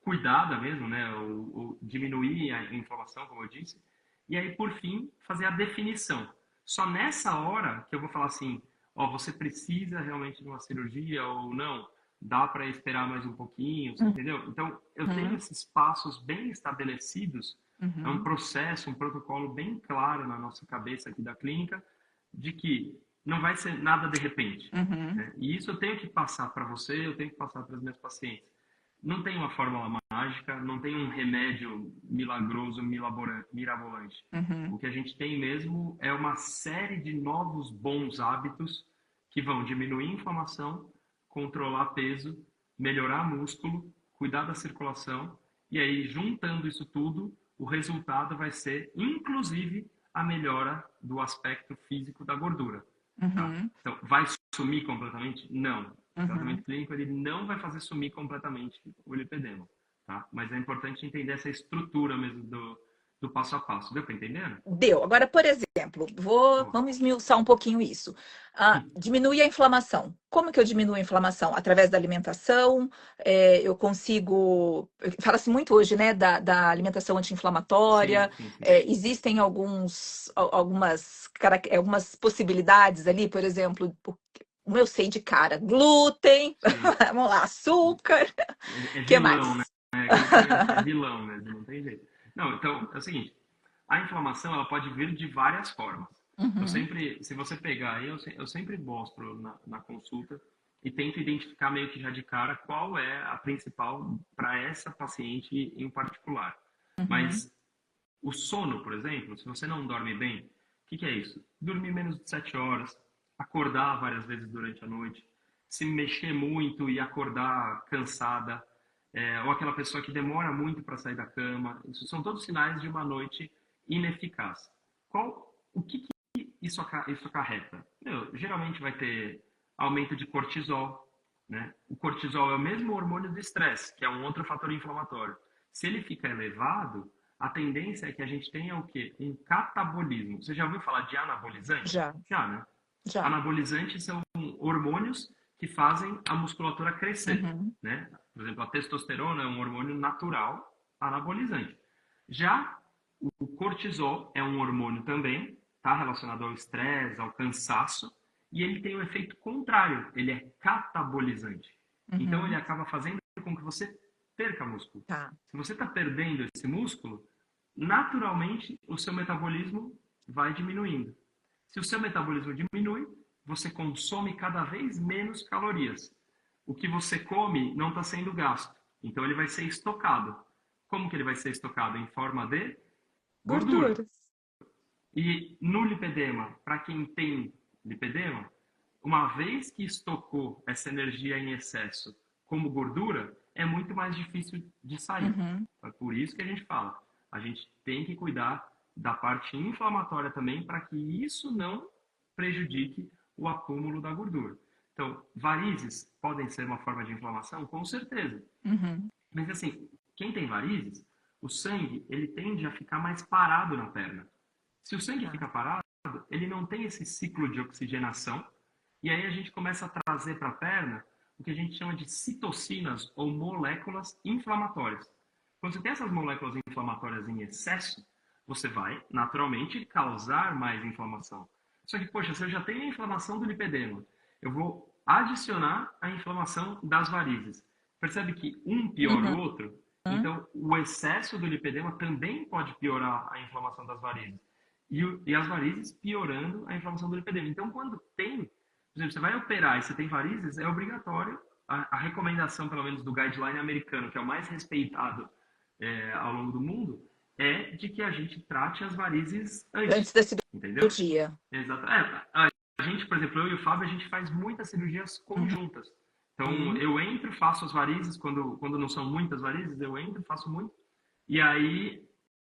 cuidada mesmo, né? O diminuir a inflamação, como eu disse. E aí, por fim, fazer a definição. Só nessa hora que eu vou falar assim, ó, você precisa realmente de uma cirurgia ou não, dá para esperar mais um pouquinho, você entendeu? Então, eu tenho uhum, esses passos bem estabelecidos, é um uhum, processo, um protocolo bem claro na nossa cabeça aqui da clínica, de que não vai ser nada de repente, uhum, né? E isso eu tenho que passar para você, eu tenho que passar para os meus pacientes. Não tem uma fórmula mágica, não tem um remédio milagroso, mirabolante. uhum, O que a gente tem mesmo é uma série de novos bons hábitos que vão diminuir a inflamação, controlar peso, melhorar músculo, cuidar da circulação, e aí, juntando isso tudo, o resultado vai ser, inclusive, a melhora do aspecto físico da gordura. Tá? Uhum. Então, vai sumir completamente? Não. O tratamento Uhum. clínico ele não vai fazer sumir completamente o lipedema. Tá? Mas é importante entender essa estrutura mesmo do passo a passo. Deu para entender, né? Deu. Agora, por exemplo, Boa. vamos esmiuçar um pouquinho isso. Diminuir a inflamação. Como que eu diminuo a inflamação? Através da alimentação, eu consigo. Fala-se muito hoje, né, da alimentação anti-inflamatória. Sim, sim, sim. Existem algumas possibilidades ali, por exemplo, o meu sei de cara, glúten, Sim. vamos lá, açúcar, É o que vilão, né? mais? Glúten é vilão mesmo, não tem jeito. Não, então é o seguinte, a inflamação ela pode vir de várias formas. Eu Uhum, sempre, se você pegar aí, eu sempre mostro na consulta e tento identificar meio que já de cara qual é a principal para essa paciente em particular. uhum, Mas o sono, por exemplo, se você não dorme bem, o que é isso? Dormir menos de 7 horas, acordar várias vezes durante a noite, se mexer muito e acordar cansada, ou aquela pessoa que demora muito para sair da cama. Isso são todos sinais de uma noite ineficaz. O que isso acarreta? Geralmente vai ter aumento de cortisol, né? O cortisol é o mesmo hormônio do estresse, que é um outro fator inflamatório. Se ele fica elevado, a tendência é que a gente tenha o quê? Um catabolismo. Você já ouviu falar de anabolizante? já, Já, né? já. Anabolizantes são hormônios que fazem a musculatura crescer, Uhum, né? Por exemplo, a testosterona é um hormônio natural anabolizante. Já o cortisol é um hormônio também, está relacionado ao estresse, ao cansaço, e ele tem o um efeito contrário, ele é catabolizante. Então ele uhum, acaba fazendo com que você perca músculo. tá. Se você está perdendo esse músculo, naturalmente o seu metabolismo vai diminuindo. Se o seu metabolismo diminui, você consome cada vez menos calorias. O que você come não está sendo gasto, então ele vai ser estocado. Como que ele vai ser estocado? Em forma de gordura. Gorduras. E no lipedema, para quem tem lipedema, uma vez que estocou essa energia em excesso como gordura, é muito mais difícil de sair. Uhum, É por isso que a gente fala, a gente tem que cuidar da parte inflamatória também para que isso não prejudique o acúmulo da gordura. Então, varizes podem ser uma forma de inflamação? Com certeza. uhum, Mas assim, quem tem varizes, o sangue ele tende a ficar mais parado na perna. Se o sangue tá. fica parado, ele não tem esse ciclo de oxigenação, e aí a gente começa a trazer para a perna o que a gente chama de citocinas ou moléculas inflamatórias. Quando você tem essas moléculas inflamatórias em excesso, você vai naturalmente causar mais inflamação. Só que, poxa, se eu já tenho a inflamação do lipedema, eu vou adicionar a inflamação das varizes. Percebe que um piora o Uhum, outro? Então, o excesso do lipedema também pode piorar a inflamação das varizes. E as varizes piorando a inflamação do lipedema. Então, quando tem, por exemplo, você vai operar e você tem varizes, é obrigatório, a recomendação, pelo menos, do guideline americano, que é o mais respeitado ao longo do mundo, é de que a gente trate as varizes antes antes, da entendeu? cirurgia. Exato. A gente, por exemplo, eu e o Fábio, a gente faz muitas cirurgias conjuntas. Então, Uhum, eu entro, faço as varizes, quando não são muitas varizes, eu entro, faço muito, e aí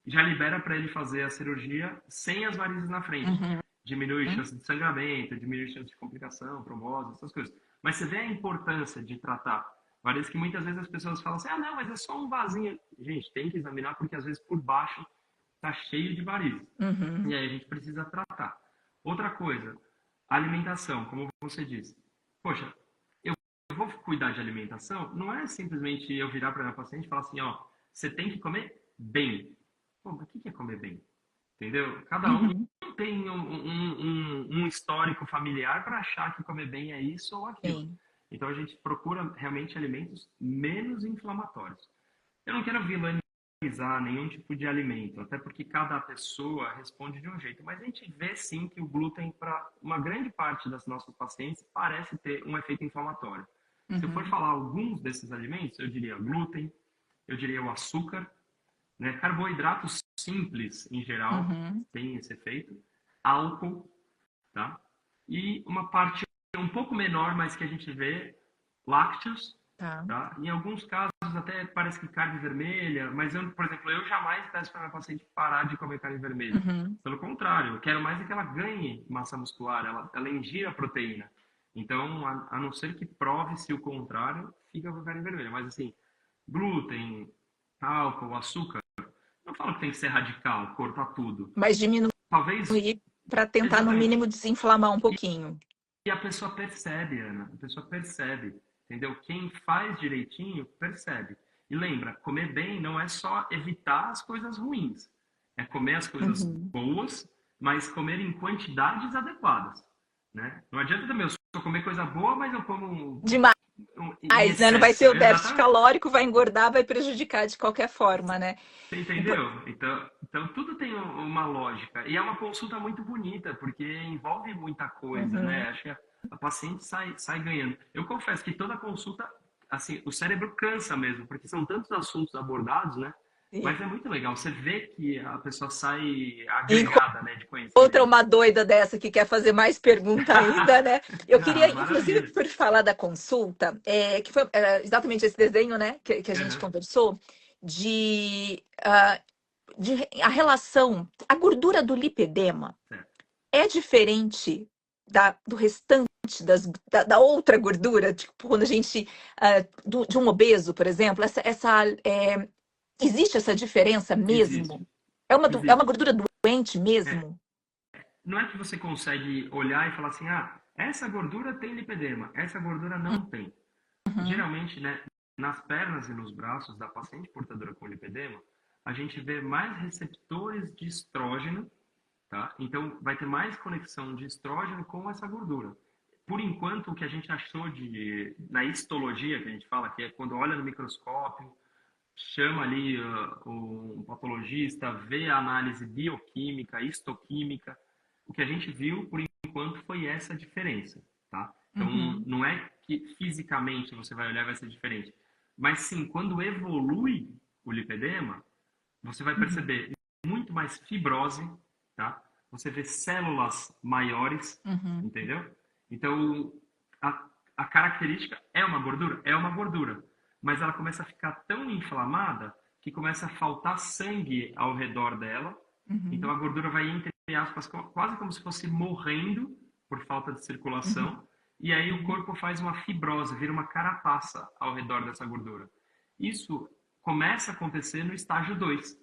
já libera para ele fazer a cirurgia sem as varizes na frente. uhum, Diminui a chance de sangramento, diminui a chance de complicação, trombose, essas coisas. Mas você vê a importância de tratar varizes que muitas vezes as pessoas falam assim, ah, não, mas é só um vasinho. Gente, tem que examinar porque às vezes por baixo está cheio de varizes. E uhum, aí a gente precisa tratar. Outra coisa, alimentação, como você disse. Poxa, eu vou cuidar de alimentação, não é simplesmente eu virar para minha paciente e falar assim, ó, você tem que comer bem. Pô, mas o que é comer bem? Entendeu? Cada um uhum. tem um histórico familiar para achar que comer bem é isso ou aquilo. Sim. Então a gente procura realmente alimentos menos inflamatórios. Eu não quero vilanizar nenhum tipo de alimento, até porque cada pessoa responde de um jeito, mas a gente vê sim que o glúten, para uma grande parte das nossas pacientes, parece ter um efeito inflamatório. Se eu for Uhum, falar alguns desses alimentos, eu diria glúten, eu diria o açúcar, né? Carboidratos simples, em geral, uhum, têm esse efeito, álcool, tá? E uma parte um pouco menor, mas que a gente vê, lácteos, tá. tá? Em alguns casos, até parece que carne vermelha, mas eu, por exemplo, eu jamais peço para minha paciente parar de comer carne vermelha. Uhum. Pelo contrário, eu quero mais é que ela ganhe massa muscular, ela ingira proteína. Então, a não ser que prove-se o contrário, fica com a carne vermelha. Mas assim, glúten, álcool, açúcar, não falo que tem que ser radical, cortar tudo. Mas diminuir Talvez, para tentar, no exatamente. mínimo, desinflamar um pouquinho. E a pessoa percebe, Ana, a pessoa percebe, entendeu? Quem faz direitinho, percebe. E lembra, comer bem não é só evitar as coisas ruins, é comer as coisas Uhum. boas, mas comer em quantidades adequadas, né? Não adianta também eu só comer coisa boa, mas eu como em Né? Não vai ter excesso. o déficit Exatamente. calórico, vai engordar, vai prejudicar de qualquer forma, né? Você entendeu? Então tudo tem uma lógica. E é uma consulta muito bonita, porque envolve muita coisa, né? Uhum. Acho que a paciente sai ganhando. Eu confesso que toda consulta, assim, o cérebro cansa mesmo, porque são tantos assuntos abordados, né? Mas Sim. é muito legal. Você vê que a pessoa sai E agregada, né, de outra conhecimento. uma doida dessa que quer fazer mais pergunta ainda, né? Eu Ah, queria, inclusive, maravilha. por falar da consulta, que foi exatamente esse desenho, né, que a gente Uhum. conversou, de a relação, a gordura do lipedema Certo. é diferente do restante da outra gordura, tipo, quando a gente, de um obeso, por exemplo, existe essa diferença Existe. mesmo? É uma Existe. gordura doente É, mesmo? não é que você consegue olhar e falar assim, ah, essa gordura tem lipedema, essa gordura não tem. Uhum, Geralmente, né, nas pernas e nos braços da paciente portadora com lipedema, a gente vê mais receptores de estrógeno, tá? Então, vai ter mais conexão de estrógeno com essa gordura. Por enquanto, o que a gente achou na histologia, que a gente fala, que é quando olha no microscópio, chama ali um patologista, vê a análise bioquímica, histoquímica, o que a gente viu, por enquanto, foi essa diferença, tá? Então, uhum, não é que fisicamente você vai olhar e vai ser diferente, mas sim, quando evolui o lipedema, você vai uhum, perceber muito mais fibrose, tá? Você vê células maiores, uhum, entendeu? Então, a característica é uma gordura? É uma gordura. Mas ela começa a ficar tão inflamada que começa a faltar sangue ao redor dela. Então, uhum, a gordura vai, entre aspas, quase como se fosse morrendo por falta de uhum, circulação. E aí o uhum. corpo faz uma fibrose, vira uma carapaça ao redor dessa gordura. Isso começa a acontecer no estágio 2.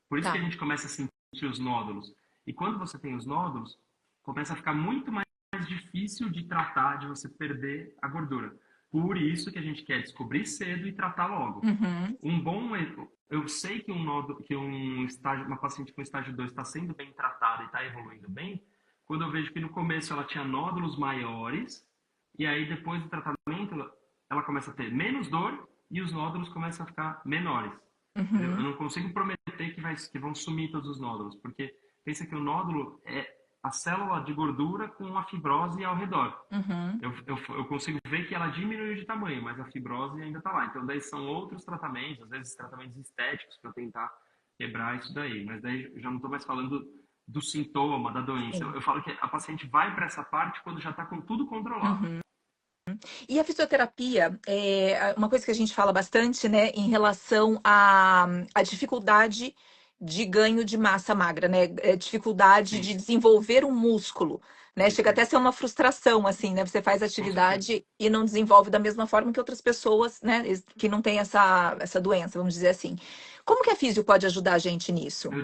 Por isso que a Tá. gente começa a sentir os nódulos. E quando você tem os nódulos, começa a ficar muito mais difícil de tratar, de você perder a gordura. Por isso que a gente quer descobrir cedo e tratar logo. Uhum, Um bom, eu sei que um nódulo, que um estágio, uma paciente com estágio 2 está sendo bem tratada e está evoluindo bem, quando eu vejo que no começo ela tinha nódulos maiores e aí depois do tratamento ela começa a ter menos dor e os nódulos começam a ficar menores. Entendeu? Eu uhum, não consigo prometer que vão sumir todos os nódulos, porque pensa que o nódulo é a célula de gordura com a fibrose ao redor. uhum. Eu consigo ver que ela diminuiu de tamanho, mas a fibrose ainda está lá. Então, daí são outros tratamentos, às vezes tratamentos estéticos para tentar quebrar isso daí. Mas daí eu já não estou mais falando do sintoma, da doença. Sim. Eu falo que a paciente vai para essa parte quando já está com tudo controlado. Uhum. E a fisioterapia é uma coisa que a gente fala bastante, né, em relação à dificuldade de ganho de massa magra, né? Dificuldade Sim, de desenvolver um músculo, né? Chega até a perfeito. ser uma frustração, assim, né? Você faz Com certeza. atividade e não desenvolve da mesma forma que outras pessoas, né, que não têm essa doença, vamos dizer assim. Como que a físio pode ajudar a gente nisso? Eu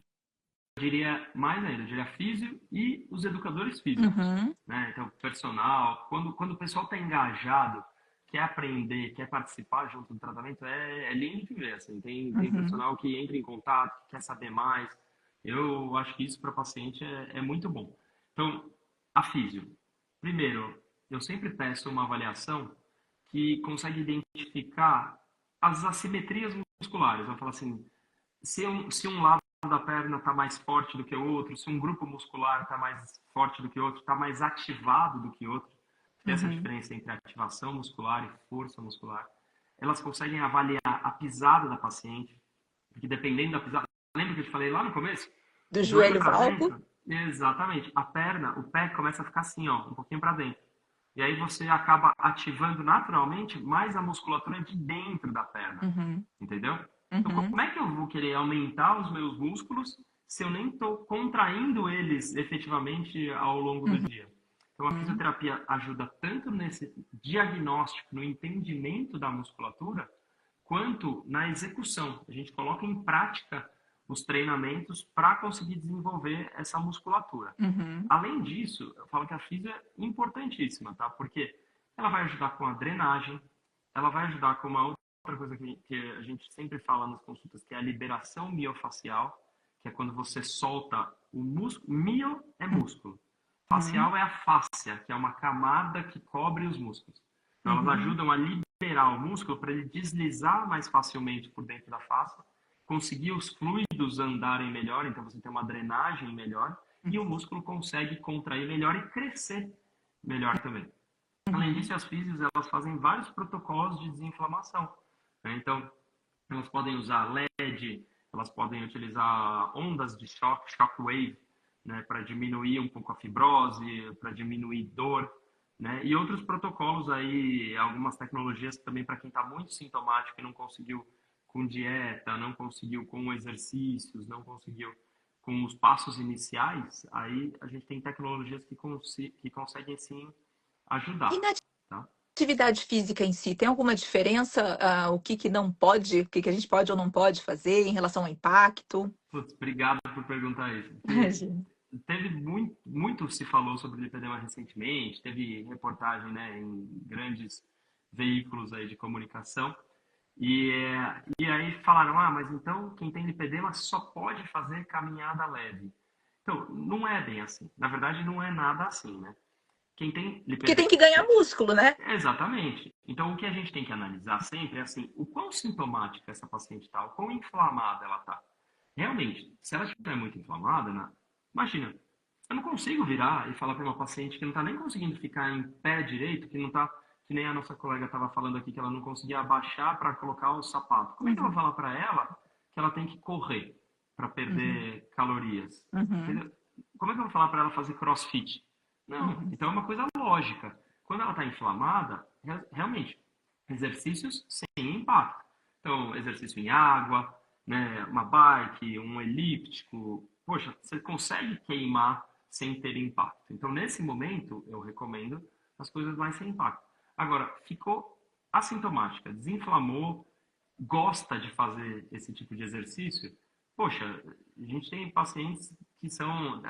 diria mais ainda, eu diria físio e os educadores físicos, Uhum, né? Então, personal, quando o pessoal está engajado, quer aprender, quer participar junto do tratamento, é lindo de ver, assim. Tem uhum, personal que entra em contato, que quer saber mais. Eu acho que isso para paciente é muito bom. Então, a físio. Primeiro, eu sempre peço uma avaliação que consegue identificar as assimetrias musculares. Eu falo assim, se um lado da perna está mais forte do que o outro, se um grupo muscular está mais forte do que o outro, está mais ativado do que o outro, tem essa uhum. diferença entre ativação muscular e força muscular. Elas conseguem avaliar a pisada da paciente, porque dependendo da pisada, lembra que eu te falei lá no começo? Do Joelho joelho para valgo? dentro, exatamente. A perna, o pé começa a ficar assim, ó, um pouquinho para dentro. E aí você acaba ativando naturalmente mais a musculatura de dentro da perna, Uhum. entendeu? Então, Uhum. como é que eu vou querer aumentar os meus músculos se eu nem estou contraindo eles efetivamente ao longo do dia? Então, a Uhum. fisioterapia ajuda tanto nesse diagnóstico, no entendimento da musculatura, quanto na execução. A gente coloca em prática os treinamentos para conseguir desenvolver essa musculatura. Uhum. Além disso, eu falo que a física é importantíssima, tá? Porque ela vai ajudar com a drenagem, ela vai ajudar com uma outra coisa que a gente sempre fala nas consultas, que é a liberação miofacial, que é quando você solta o músculo. Mio é músculo. Uhum. Facial é a fáscia, que é uma camada que cobre os músculos. Então, elas Uhum. ajudam a liberar o músculo para ele deslizar mais facilmente por dentro da face, conseguir os fluidos andarem melhor, então você tem uma drenagem melhor, e o músculo consegue contrair melhor e crescer melhor também. Além Uhum. disso, as físios elas fazem vários protocolos de desinflamação, né? Então, elas podem usar LED, elas podem utilizar ondas de choque, shockwave, né, para diminuir um pouco a fibrose, para diminuir dor, né? E outros protocolos aí, algumas tecnologias também para quem está muito sintomático e não conseguiu com dieta, não conseguiu com exercícios, não conseguiu com os passos iniciais, aí a gente tem tecnologias que conseguem sim E ajudar, na tá? atividade física em si, tem alguma diferença, o que que não pode, o que que a gente pode ou não pode fazer em relação ao impacto? Putz, obrigado por perguntar isso, porque Imagina. teve muito se falou sobre lipedema recentemente, teve reportagem, né, em grandes veículos aí de comunicação, e aí falaram, ah, mas então quem tem lipedema só pode fazer caminhada leve. Então, não é bem assim. Na verdade, não é nada assim, né? Quem tem Porque lipedema... tem que ganhar músculo, né? Exatamente. Então, o que a gente tem que analisar sempre é assim, o quão sintomática essa paciente está, o quão inflamada ela está. Realmente, se ela estiver muito inflamada, né, imagina, eu não consigo virar e falar para uma paciente que não está nem conseguindo ficar em pé direito, que não está, que nem a nossa colega estava falando aqui, que ela não conseguia abaixar para colocar o sapato. Como é que eu vou Uhum. falar para ela que ela tem que correr para Uhum. perder calorias? Uhum. Entendeu? Como é que eu vou falar para ela fazer crossfit? Não, Uhum. então é uma coisa lógica. Quando ela está inflamada, realmente, exercícios sem impacto. Então, exercício em água, né, uma bike, um elíptico, poxa, você consegue queimar sem ter impacto. Então, nesse momento, eu recomendo as coisas mais sem impacto. Agora, ficou assintomática, desinflamou, gosta de fazer esse tipo de exercício, poxa, a gente tem pacientes que são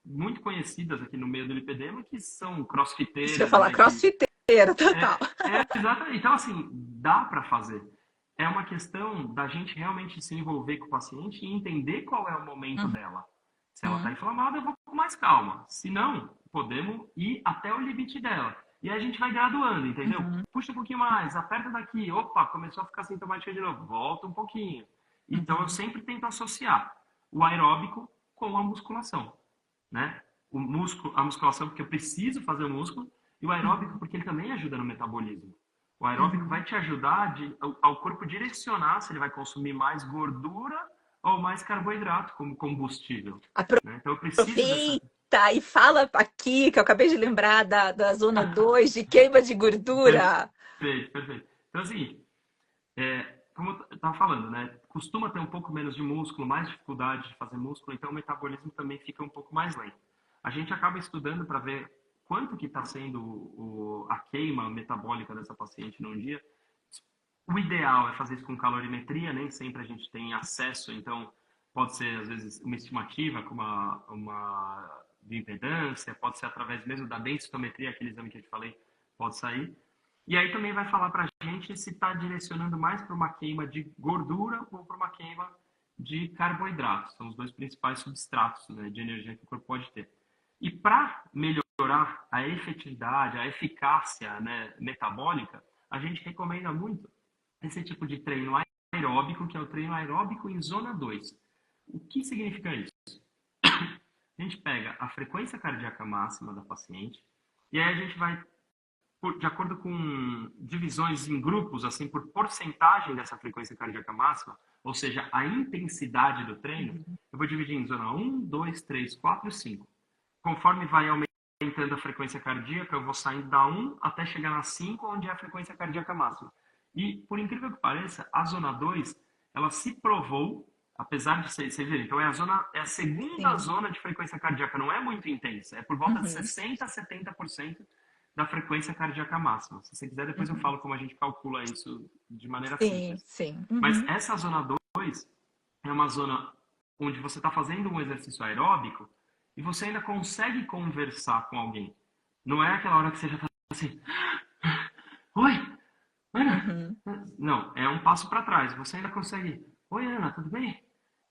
muito conhecidas aqui no meio do lipedema, que são Isso eu ia crossfiteiras, falar né, que crossfiteira, total. exatamente. Então, assim, dá para fazer. É uma questão da gente realmente se envolver com o paciente e entender qual é o momento dela. Se ela está Uhum. inflamada, eu vou com mais calma. Se não, podemos ir até o limite dela. E aí a gente vai graduando, entendeu? Uhum. Puxa um pouquinho mais, aperta daqui. Opa, começou a ficar sintomática de novo. Volta um pouquinho. Então, eu Uhum. sempre tento associar o aeróbico com a musculação, né? O músculo, a musculação porque eu preciso fazer o músculo e o aeróbico Uhum. porque ele também ajuda no metabolismo. O aeróbico vai Uhum. te ajudar ao corpo direcionar se ele vai consumir mais gordura ou mais carboidrato como combustível, né? Então eu preciso dessa... Aproveita e fala aqui, que eu acabei de lembrar da zona 2 de queima de gordura. Perfeito, perfeito. Então, assim, como eu estava falando, né? Costuma ter um pouco menos de músculo, mais dificuldade de fazer músculo, então o metabolismo também fica um pouco mais lento. A gente acaba estudando para ver quanto que está sendo a queima metabólica dessa paciente num dia. O ideal é fazer isso com calorimetria, nem sempre a gente tem acesso, então pode ser às vezes uma estimativa com uma bioimpedância, pode ser através mesmo da densitometria, aquele exame que eu te falei, pode sair. E aí também vai falar para a gente se está direcionando mais para uma queima de gordura ou para uma queima de carboidratos. São os dois principais substratos, né, de energia que o corpo pode ter. E para melhorar a efetividade, a eficácia, né, metabólica, a gente recomenda muito esse tipo de treino aeróbico, que é o treino aeróbico em zona 2. O que significa isso? A gente pega a frequência cardíaca máxima da paciente e aí a gente vai, de acordo com divisões em grupos, assim, por porcentagem dessa frequência cardíaca máxima, ou seja, a intensidade do treino, eu vou dividir em zona 1, 2, 3, 4 e 5. Conforme vai aumentando a frequência cardíaca, eu vou saindo da 1 até chegar na 5, onde é a frequência cardíaca máxima. E, por incrível que pareça, a zona 2, ela se provou, apesar de ser, vocês verem, então é a segunda Sim. zona de frequência cardíaca, não é muito intensa, é por volta de Uhum, 60 a 70% da frequência cardíaca máxima. Se você quiser, depois eu uhum. falo como a gente calcula isso de maneira Sim, simples. sim. Mas Uhum, essa zona 2 é uma zona onde você está fazendo um exercício aeróbico e você ainda consegue conversar com alguém. Não é aquela hora que você já está assim, oi, Ana. uhum, Não, é um passo para trás. Você ainda consegue, oi, Ana, tudo bem?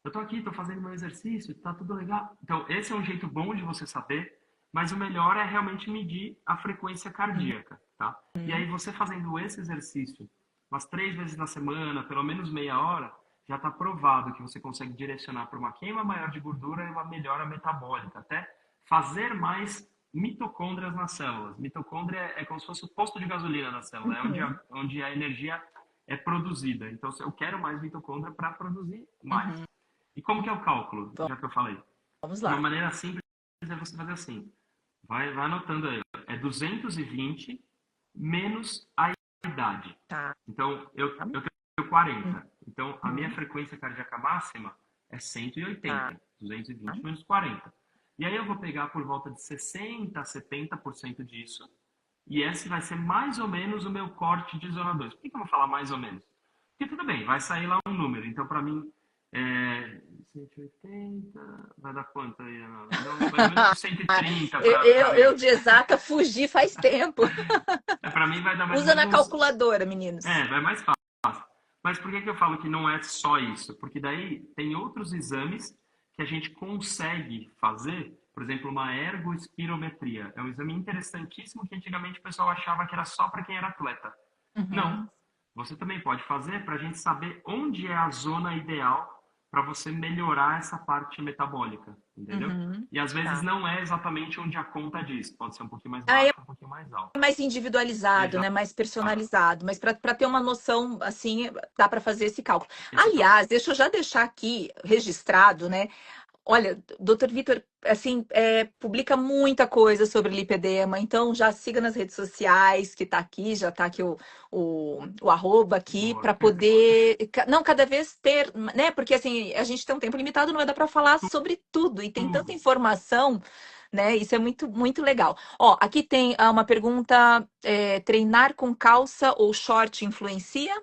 Eu tô aqui, tô fazendo meu exercício, tá tudo legal. Então, esse é um jeito bom de você saber, mas o melhor é realmente medir a frequência uhum, cardíaca, tá? E aí, você fazendo esse exercício umas 3 vezes na semana, pelo menos meia hora, já está provado que você consegue direcionar para uma queima maior de gordura e uma melhora metabólica, até fazer mais mitocôndrias nas células. Mitocôndria é como se fosse o posto de gasolina da célula, é onde uhum, a energia é produzida. Então, eu quero mais mitocôndria para produzir mais. uhum. E como que é o cálculo, já que eu falei? Vamos Uma lá. maneira simples é você fazer assim. Vai anotando aí. É 220 menos a idade. Tá. Então, eu tenho 40. Então, a minha Uhum, frequência cardíaca máxima é tá. 180. 220 menos 40. E aí eu vou pegar por volta de 60 a 70% disso. E esse vai ser mais ou menos o meu corte de zona 2. Por que eu vou falar mais ou menos? Porque tudo bem, vai sair lá um número. Então, para mim, 180, vai dar quanto aí, Ana? Vai dar mais ou menos uns 130 para Eu mim. de exata fugi faz tempo. Para mim vai dar mais ou Usa menos na uns. calculadora, meninos. Vai mais fácil. Mas por que eu falo que não é só isso? Porque daí tem outros exames que a gente consegue fazer, por exemplo, uma ergospirometria. É um exame interessantíssimo que antigamente o pessoal achava que era só para quem era atleta. Não. Uhum, Você também pode fazer para a gente saber onde é a zona ideal para você melhorar essa parte metabólica, entendeu? uhum, E às vezes tá. não é exatamente onde a conta diz. Pode ser um pouquinho mais Aí baixo, um pouquinho mais alto. é mais individualizado, né? Exato. Mais personalizado. Mas para ter uma noção, assim, dá para fazer esse cálculo. Esse cálculo. Aliás, deixa eu já deixar aqui registrado, né? Olha, doutor Vitor, assim, publica muita coisa sobre lipedema, então já siga nas redes sociais, que tá aqui, já tá aqui o arroba aqui, Boa, para perfeito. poder, não, cada vez ter, né? Porque assim, a gente tem um tempo limitado, não vai dar para falar sobre tudo, e tem tanta Tudo. informação, né? Isso é muito, muito legal. Ó, aqui tem uma pergunta: treinar com calça ou short influencia?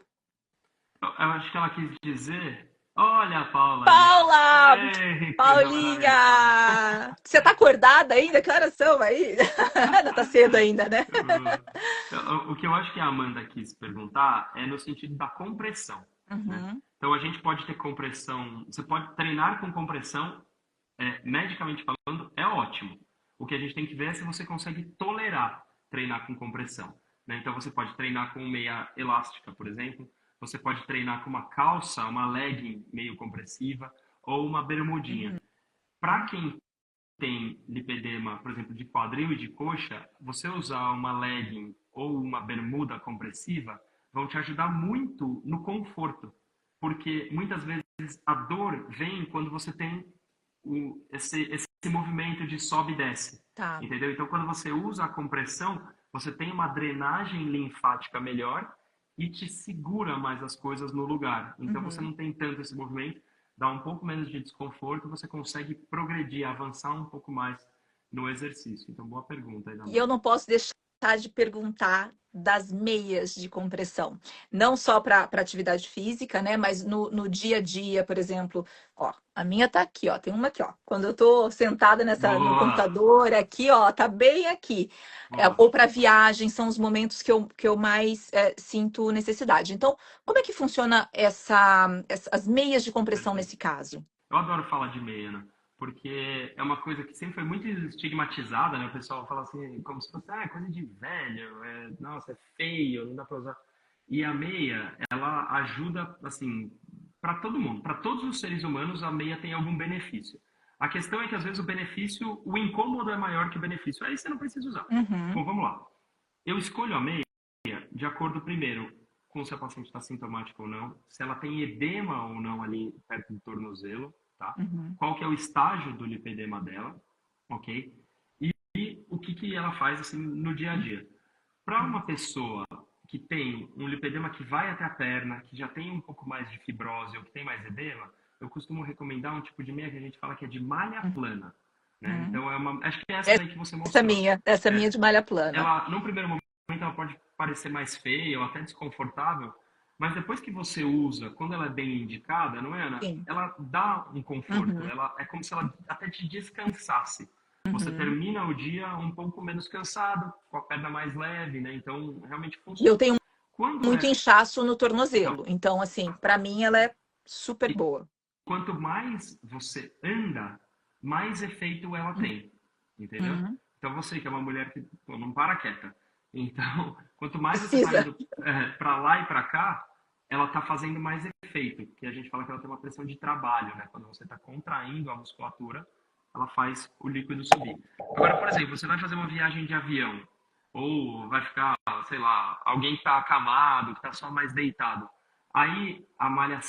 Eu acho que ela quis dizer. Olha a Paula ali, ó. Paula! Ei, coisa maravilhosa. Paulinha! Você tá acordada ainda? Que horas são aí? Não tá cedo ainda, né? O que eu acho que a Amanda quis perguntar é no sentido da compressão, né? Uhum, Então a gente pode ter compressão, você pode treinar com compressão, medicamente falando, é ótimo. O que a gente tem que ver é se você consegue tolerar treinar com compressão, né? Então você pode treinar com meia elástica, por exemplo, você pode treinar com uma calça, uma legging meio compressiva ou uma bermudinha. uhum, Para quem tem lipedema, por exemplo, de quadril e de coxa, você usar uma legging ou uma bermuda compressiva vão te ajudar muito no conforto, porque muitas vezes a dor vem quando você tem esse movimento de sobe e desce, tá. entendeu? Então, quando você usa a compressão, você tem uma drenagem linfática melhor e te segura mais as coisas no lugar. Então, você Uhum. não tem tanto esse movimento, dá um pouco menos de desconforto, você consegue progredir, avançar um pouco mais no exercício. Então, boa pergunta aí, E eu Amanda. não posso deixar de perguntar das meias de compressão. Não só para atividade física, né? Mas no dia a dia, por exemplo, ó, a minha tá aqui, ó. Tem uma aqui, ó. Quando eu tô sentada no Boa, computador, aqui, ó, tá bem aqui. boa. Ou para viagem, são os momentos que eu mais sinto necessidade. Então, como é que funciona as meias de compressão Perfeito. nesse caso? Eu adoro falar de meia, né? Porque é uma coisa que sempre foi muito estigmatizada, né? O pessoal fala assim, como se fosse, coisa de velho, nossa, é feio, não dá pra usar. E a meia, ela ajuda, assim, para todo mundo, para todos os seres humanos, a meia tem algum benefício. A questão é que às vezes o benefício, o incômodo é maior que o benefício. Aí você não precisa usar. Uhum, Bom, vamos lá. Eu escolho a meia de acordo, primeiro, com se a paciente está sintomática ou não, se ela tem edema ou não ali perto do tornozelo, tá? uhum, Qual que é o estágio do lipedema dela, ok? E o que ela faz assim no dia a dia. Para uma pessoa que tem um lipedema que vai até a perna, que já tem um pouco mais de fibrose ou que tem mais edema, eu costumo recomendar um tipo de meia que a gente fala que é de malha plana, né? Uhum. Então acho que é essa daí que você mostrou. Essa minha É, de malha plana. ela, num primeiro momento, ela pode parecer mais feia ou até desconfortável, mas depois que você usa, quando ela é bem indicada, não é, Ana? Sim. Ela dá um conforto, Uhum. ela é como se ela até te descansasse. Você Uhum. termina o dia um pouco menos cansado, com a perna mais leve, né? Então, realmente E eu funciona. tenho Quando muito é. inchaço no Então, tornozelo. Então, assim, para mim ela é super e boa. quanto mais você anda, mais efeito ela tem, entendeu? Uhum. Então você que é uma mulher que pô, não para quieta, então quanto mais você está Precisa. indo para lá e para cá, ela está fazendo mais efeito, que a gente fala que ela tem uma pressão de trabalho, né? Quando você está contraindo a musculatura, ela faz o líquido subir. Agora, por exemplo, você vai fazer uma viagem de avião, ou vai ficar, sei lá, alguém que está acamado, que está só mais deitado. Aí a malha,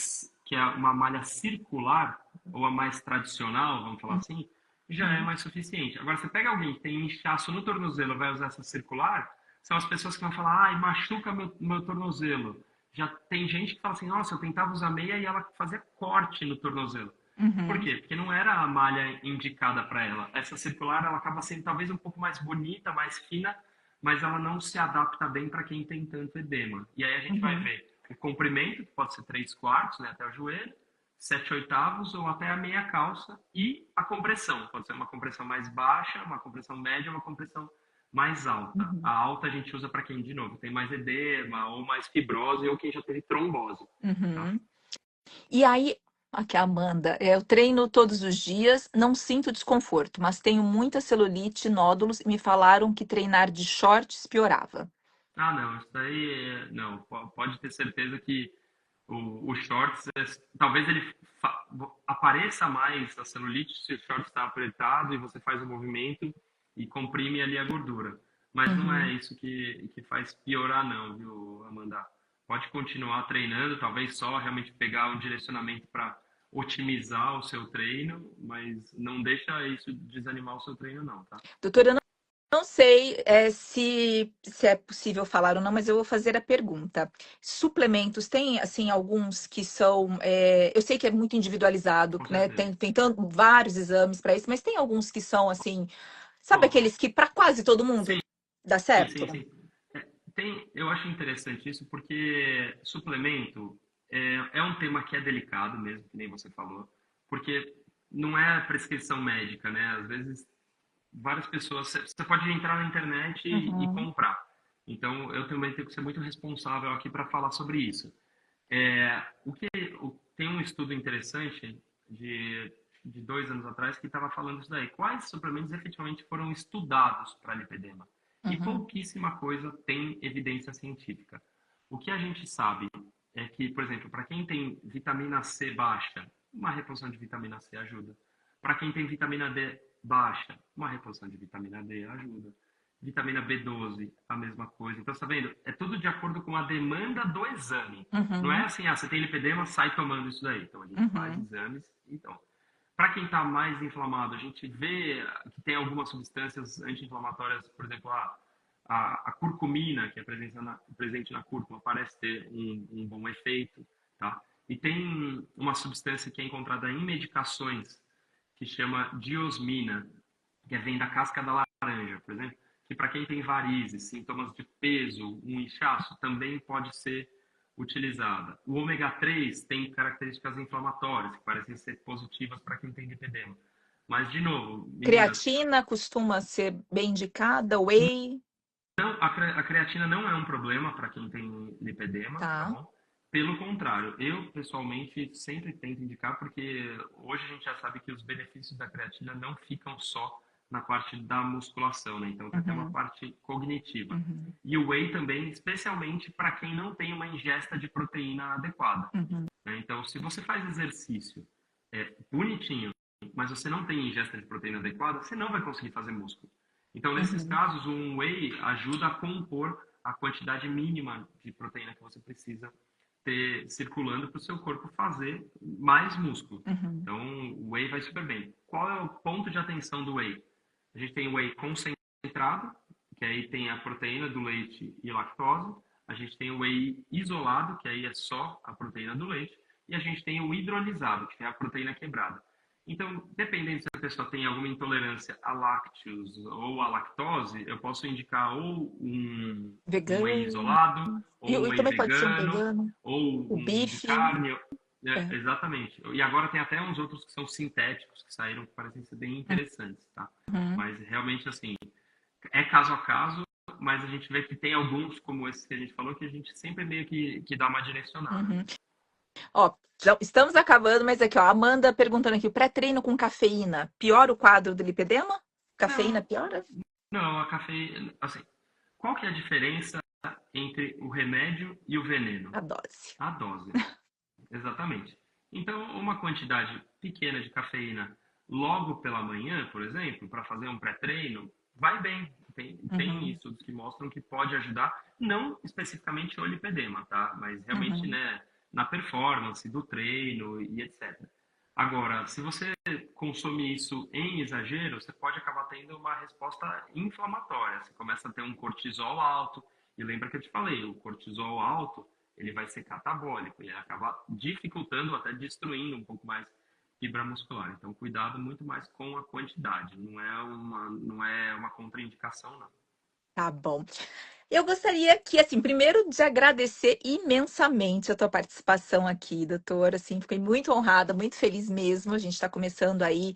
que é uma malha circular, ou a mais tradicional, vamos falar assim, já é Uhum. mais suficiente. Agora, você pega alguém que tem um inchaço no tornozelo e vai usar essa circular, são as pessoas que vão falar, ai, machuca meu tornozelo. Já tem gente que fala assim, nossa, eu tentava usar meia e ela fazia corte no tornozelo. Por Uhum. quê? Porque não era a malha indicada para ela. Essa circular, ela acaba sendo talvez um pouco mais bonita, mais fina, mas ela não se adapta bem para quem tem tanto edema. E aí a gente vai Uhum. ver o comprimento, que pode ser 3/4, né, até o joelho, 7/8 ou até a meia calça, e a compressão. Pode ser uma compressão mais baixa, uma compressão média, uma compressão mais alta. A Uhum. alta a gente usa para quem, de novo, tem mais edema, ou mais fibrose, ou quem já teve trombose. Tá? Uhum. E aí, aqui a Amanda, eu treino todos os dias, não sinto desconforto, mas tenho muita celulite, nódulos e me falaram que treinar de shorts piorava. Ah, não, isso daí, não, pode ter certeza que o shorts, talvez ele apareça mais a celulite se o shorts está apertado e você faz o movimento e comprime ali a gordura. Mas não é Uhum. isso que faz piorar não, viu, Amanda? Pode continuar treinando, talvez só realmente pegar um direcionamento para otimizar o seu treino, mas não deixa isso desanimar o seu treino não, tá? Doutora, eu não sei se é possível falar ou não, mas eu vou fazer a pergunta. Suplementos, tem assim alguns que são, eu sei que é muito individualizado, Com né? certeza. Tem vários exames para isso, mas tem alguns que são assim, sabe Ó, aqueles que para quase todo mundo sim, dá sim, certo? sim, sim. Eu acho interessante isso porque suplemento é um tema que é delicado mesmo, que nem você falou, porque não é prescrição médica, né? Às vezes várias pessoas, você pode entrar na internet e Uhum. comprar. Então eu também tenho que ser muito responsável aqui para falar sobre isso. O que tem um estudo interessante de 2 anos atrás que estava falando isso daí. Quais suplementos efetivamente foram estudados para lipedema? E Uhum. pouquíssima coisa tem evidência científica. O que a gente sabe é que, por exemplo, para quem tem vitamina C baixa, uma reposição de vitamina C ajuda. Para quem tem vitamina D baixa, uma reposição de vitamina D ajuda. Vitamina B12, a mesma coisa. Então, você está vendo? É tudo de acordo com a demanda do exame. Não é Uhum. assim, você tem lipedema, sai tomando isso daí. Então, a gente faz Uhum. exames. Então, para quem está mais inflamado, a gente vê que tem algumas substâncias anti-inflamatórias, por exemplo, a curcumina, que é presente na cúrcuma, parece ter um bom efeito. Tá? E tem uma substância que é encontrada em medicações, que chama diosmina, que vem da casca da laranja, por exemplo, que para quem tem varizes, sintomas de peso, um inchaço, também pode ser utilizada. O ômega 3 tem características inflamatórias, que parecem ser positivas para quem tem lipedema. Mas, de novo, meninas, Creatina costuma ser bem indicada, whey, não, a creatina não é um problema para quem tem lipedema, tá tá? bom? Pelo contrário, eu pessoalmente sempre tento indicar porque hoje a gente já sabe que os benefícios da creatina não ficam só na parte da musculação, né? Então tem até uma Uhum. parte cognitiva. Uhum. E o whey também, especialmente para quem não tem uma ingesta de proteína adequada, Uhum. né? Então, se você faz exercício bonitinho, mas você não tem ingesta de proteína adequada, você não vai conseguir fazer músculo. Então, nesses Uhum. casos, um whey ajuda a compor a quantidade mínima de proteína que você precisa ter circulando para o seu corpo fazer mais músculo. Uhum. Então, o whey vai super bem. Qual é o ponto de atenção do whey? A gente tem whey concentrado concentrado, que aí tem a proteína do leite e lactose. A gente tem o whey isolado, que aí é só a proteína do leite. E a gente tem o hidrolisado, que é a proteína quebrada. Então, dependendo se a pessoa tem alguma intolerância a lácteos ou a lactose, eu posso indicar ou um whey Vegano. isolado, ou um E whey também pode ser um vegano, vegano. ou O um de bife. carne. É. Exatamente. E agora tem até uns outros que são sintéticos que saíram que parecem ser bem interessantes, tá? Uhum, Mas realmente, assim, é caso a caso, mas a gente vê que tem alguns, como esse que a gente falou, que a gente sempre meio que dá uma direcionada. uhum. Ó, já estamos acabando, mas aqui, ó, a Amanda perguntando aqui, o pré-treino com cafeína piora o quadro do lipedema? Cafeína Não, piora? não, a cafeína, assim, qual que é a diferença entre o remédio e o veneno? A dose. A dose, exatamente. Então, uma quantidade pequena de cafeína logo pela manhã, por exemplo, para fazer um pré-treino, vai bem. Tem Uhum, estudos que mostram que pode ajudar, não especificamente o lipedema, tá? Mas realmente, uhum, né, na performance do treino e etc. Agora, se você consome isso em exagero, você pode acabar tendo uma resposta inflamatória. Você começa a ter um cortisol alto. E lembra que eu te falei, o cortisol alto, ele vai ser catabólico e acaba dificultando, até destruindo um pouco mais fibra muscular. Então, cuidado muito mais com a quantidade. Não é uma contraindicação, não. tá bom. Eu gostaria que, assim, primeiro de agradecer imensamente a tua participação aqui, doutor. Assim, fiquei muito honrada, muito feliz mesmo. A gente está começando aí.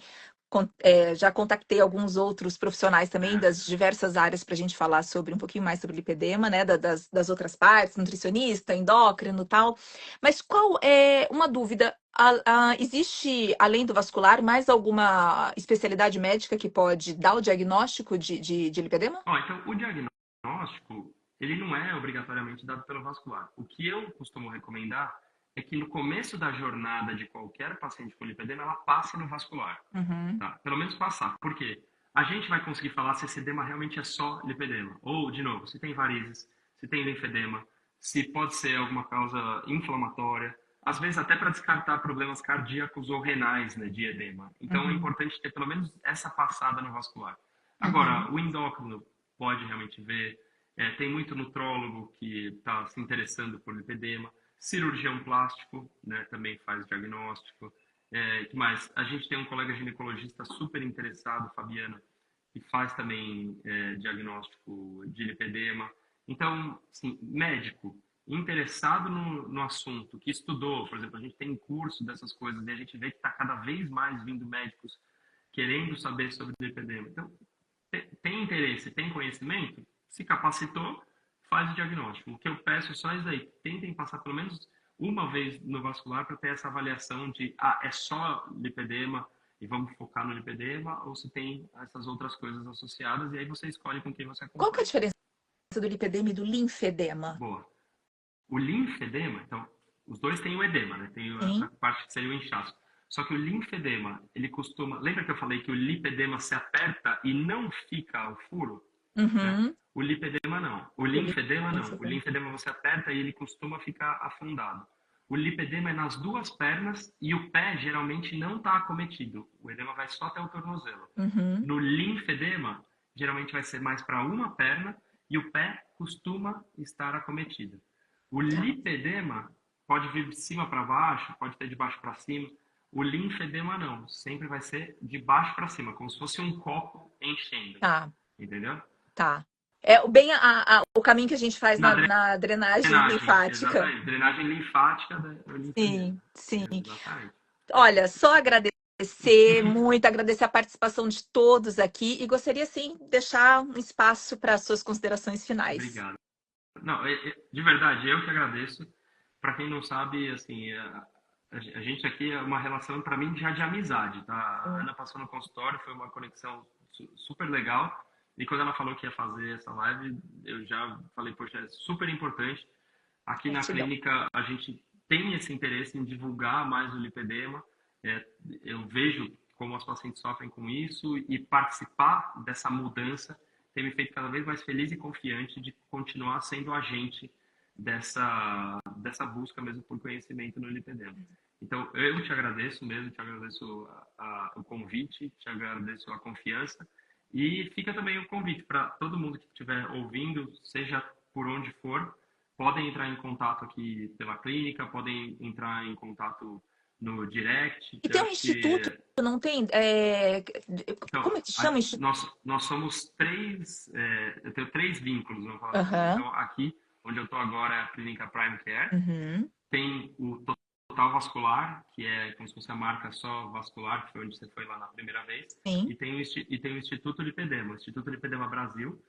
Já contactei alguns outros profissionais também É, das diversas áreas para a gente falar sobre um pouquinho mais sobre lipedema, né? Das outras partes, nutricionista, endócrino e tal. Mas qual é uma dúvida? Existe, além do vascular, mais alguma especialidade médica que pode dar o diagnóstico de lipedema? ó, então, o diagnóstico, ele não é obrigatoriamente dado pelo vascular. O que eu costumo recomendar é que no começo da jornada de qualquer paciente com lipedema, ela passe no vascular. Uhum, Tá? Pelo menos passar. Por quê? A gente vai conseguir falar se esse edema realmente é só lipedema. Ou, de novo, se tem varizes, se tem linfedema, se pode ser alguma causa inflamatória. Às vezes até para descartar problemas cardíacos ou renais, né, de edema. Então é uhum, importante ter pelo menos essa passada no vascular. uhum. Agora, o endócrino pode realmente ver. Tem muito nutrólogo que está se interessando por lipedema. Cirurgião plástico, né, também faz diagnóstico. Que mais? A gente tem um colega ginecologista super interessado, Fabiano, que faz também diagnóstico de lipedema. Então, assim, médico interessado no assunto, que estudou, por exemplo, a gente tem curso dessas coisas e a gente vê que está cada vez mais vindo médicos querendo saber sobre lipedema. Então, tem interesse, tem conhecimento, se capacitou, faz o diagnóstico. O que eu peço só é isso aí, tentem passar pelo menos uma vez no vascular para ter essa avaliação de, é só lipedema e vamos focar no lipedema, ou se tem essas outras coisas associadas, e aí você escolhe com quem você Qual que é a acompanha. diferença do lipedema e do linfedema? Boa. O linfedema, então, os dois têm o edema, né? Tem essa Sim. parte que seria o inchaço. Só que o linfedema, ele costuma. Lembra que eu falei que o lipedema se aperta e não fica o furo? Né? Uhum. O lipedema não. O O linfedema não. O linfedema. linfedema você aperta e ele costuma ficar afundado. O lipedema é nas duas pernas e o pé geralmente não está acometido. O edema vai só até o tornozelo. Uhum. No linfedema, geralmente vai ser mais para uma perna e o pé costuma estar acometido. O Tá. lipedema pode vir de cima para baixo, pode ter de baixo para cima. O linfedema não, sempre vai ser de baixo para cima, como se fosse um copo enchendo, Tá. entendeu? Tá. É bem o caminho que a gente faz Na na drenagem drenagem, linfática. exatamente. Drenagem linfática do linfedema. Sim, sim. Exatamente. Olha, só agradecer, muito agradecer a participação de todos aqui e gostaria, sim, deixar um espaço para as suas considerações finais. Obrigado. Não, de verdade, eu que agradeço. Para quem não sabe, assim, a gente aqui é uma relação, para mim, já de amizade, tá? A Ana passou no consultório, foi uma conexão super legal. E quando ela falou que ia fazer essa live, eu já falei, poxa, é super importante. Aqui na Gratidão. clínica, a gente tem esse interesse em divulgar mais o lipedema. É, eu vejo como as pacientes sofrem com isso e participar dessa mudança tem me feito cada vez mais feliz e confiante de continuar sendo agente dessa busca mesmo por conhecimento no lipedema. Então, eu te agradeço mesmo, te agradeço o convite, te agradeço a confiança E fica também o convite para todo mundo que estiver ouvindo, seja por onde for, podem entrar em contato aqui pela clínica, podem entrar em contato no direct, E que eu tem um acho que instituto, não tem? então, Como é que chama? nós somos três, eu tenho três vínculos, vamos falar assim. Aham. Então, aqui, onde eu estou agora é a Clínica Prime Care, Uhum. tem o Total Vascular, que é como se fosse a marca só vascular, que foi onde você foi lá na primeira vez, Sim. e tem o Instituto Lipedema, o Instituto Lipedema Brasil,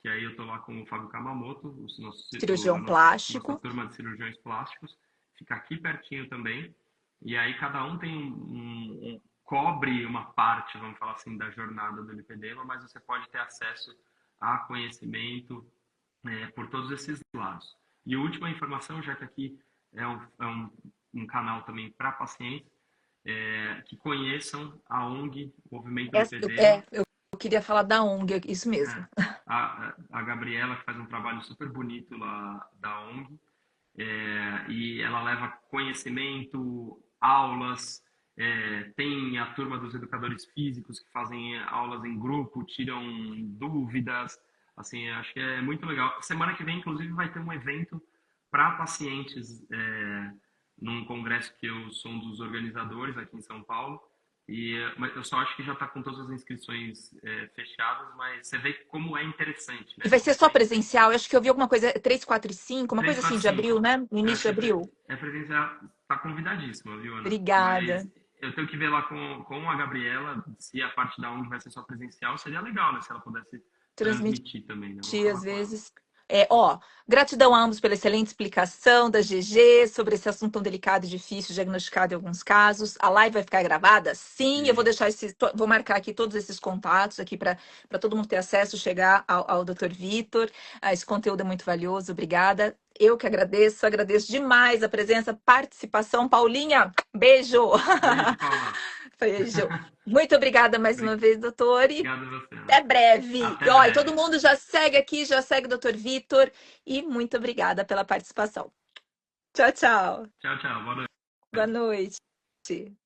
que aí eu estou lá com o Fábio Kamamoto, Cirurgião a nossa plástico. turma de cirurgiões plásticos, fica aqui pertinho também, e aí cada um tem cobre uma parte, vamos falar assim, da jornada do lipedema, mas você pode ter acesso a conhecimento por todos esses lados. E a última informação, já que aqui é um canal também para pacientes, que conheçam a ONG Movimento Lipedema. Eu queria falar da ONG, isso mesmo. É, a Gabriela, que faz um trabalho super bonito lá da ONG, e ela leva conhecimento, aulas, tem a turma dos educadores físicos que fazem aulas em grupo, tiram dúvidas, assim, acho que é muito legal. Semana que vem, inclusive, vai ter um evento para pacientes, num congresso que eu sou um dos organizadores aqui em São Paulo, mas eu só acho que já está com todas as inscrições fechadas, mas você vê como é interessante, E né? vai ser só Você presencial? Eu acho que eu vi alguma coisa, 3, 4 e 5, uma três, coisa assim quatro, de abril, cinco. né? No Eu início acho de que abril. presencial. Tá convidadíssima, viu, Ana? Obrigada. Mas eu tenho que ver lá com a Gabriela se a parte da ONG vai ser só presencial. Seria legal, né? Se ela pudesse Transmitir transmitir também, né? Vou falar às com ela. vezes. Gratidão a ambos pela excelente explicação da GG sobre esse assunto tão delicado e difícil, diagnosticado em alguns casos. A live vai ficar gravada? Sim, eu vou Sim. deixar vou marcar aqui todos esses contatos aqui para todo mundo ter acesso, chegar ao Dr. Vitor. Esse conteúdo é muito valioso, obrigada. Eu que agradeço demais a presença, participação. Paulinha, beijo! Beijo, Paula. Beijo. Muito obrigada mais uma vez, doutor. E Obrigado a você, até Ana. breve. Até E todo breve. mundo já segue aqui, já segue o Dr. Vitor. E muito obrigada pela participação. Tchau, tchau. Tchau, tchau. Boa Boa noite. noite.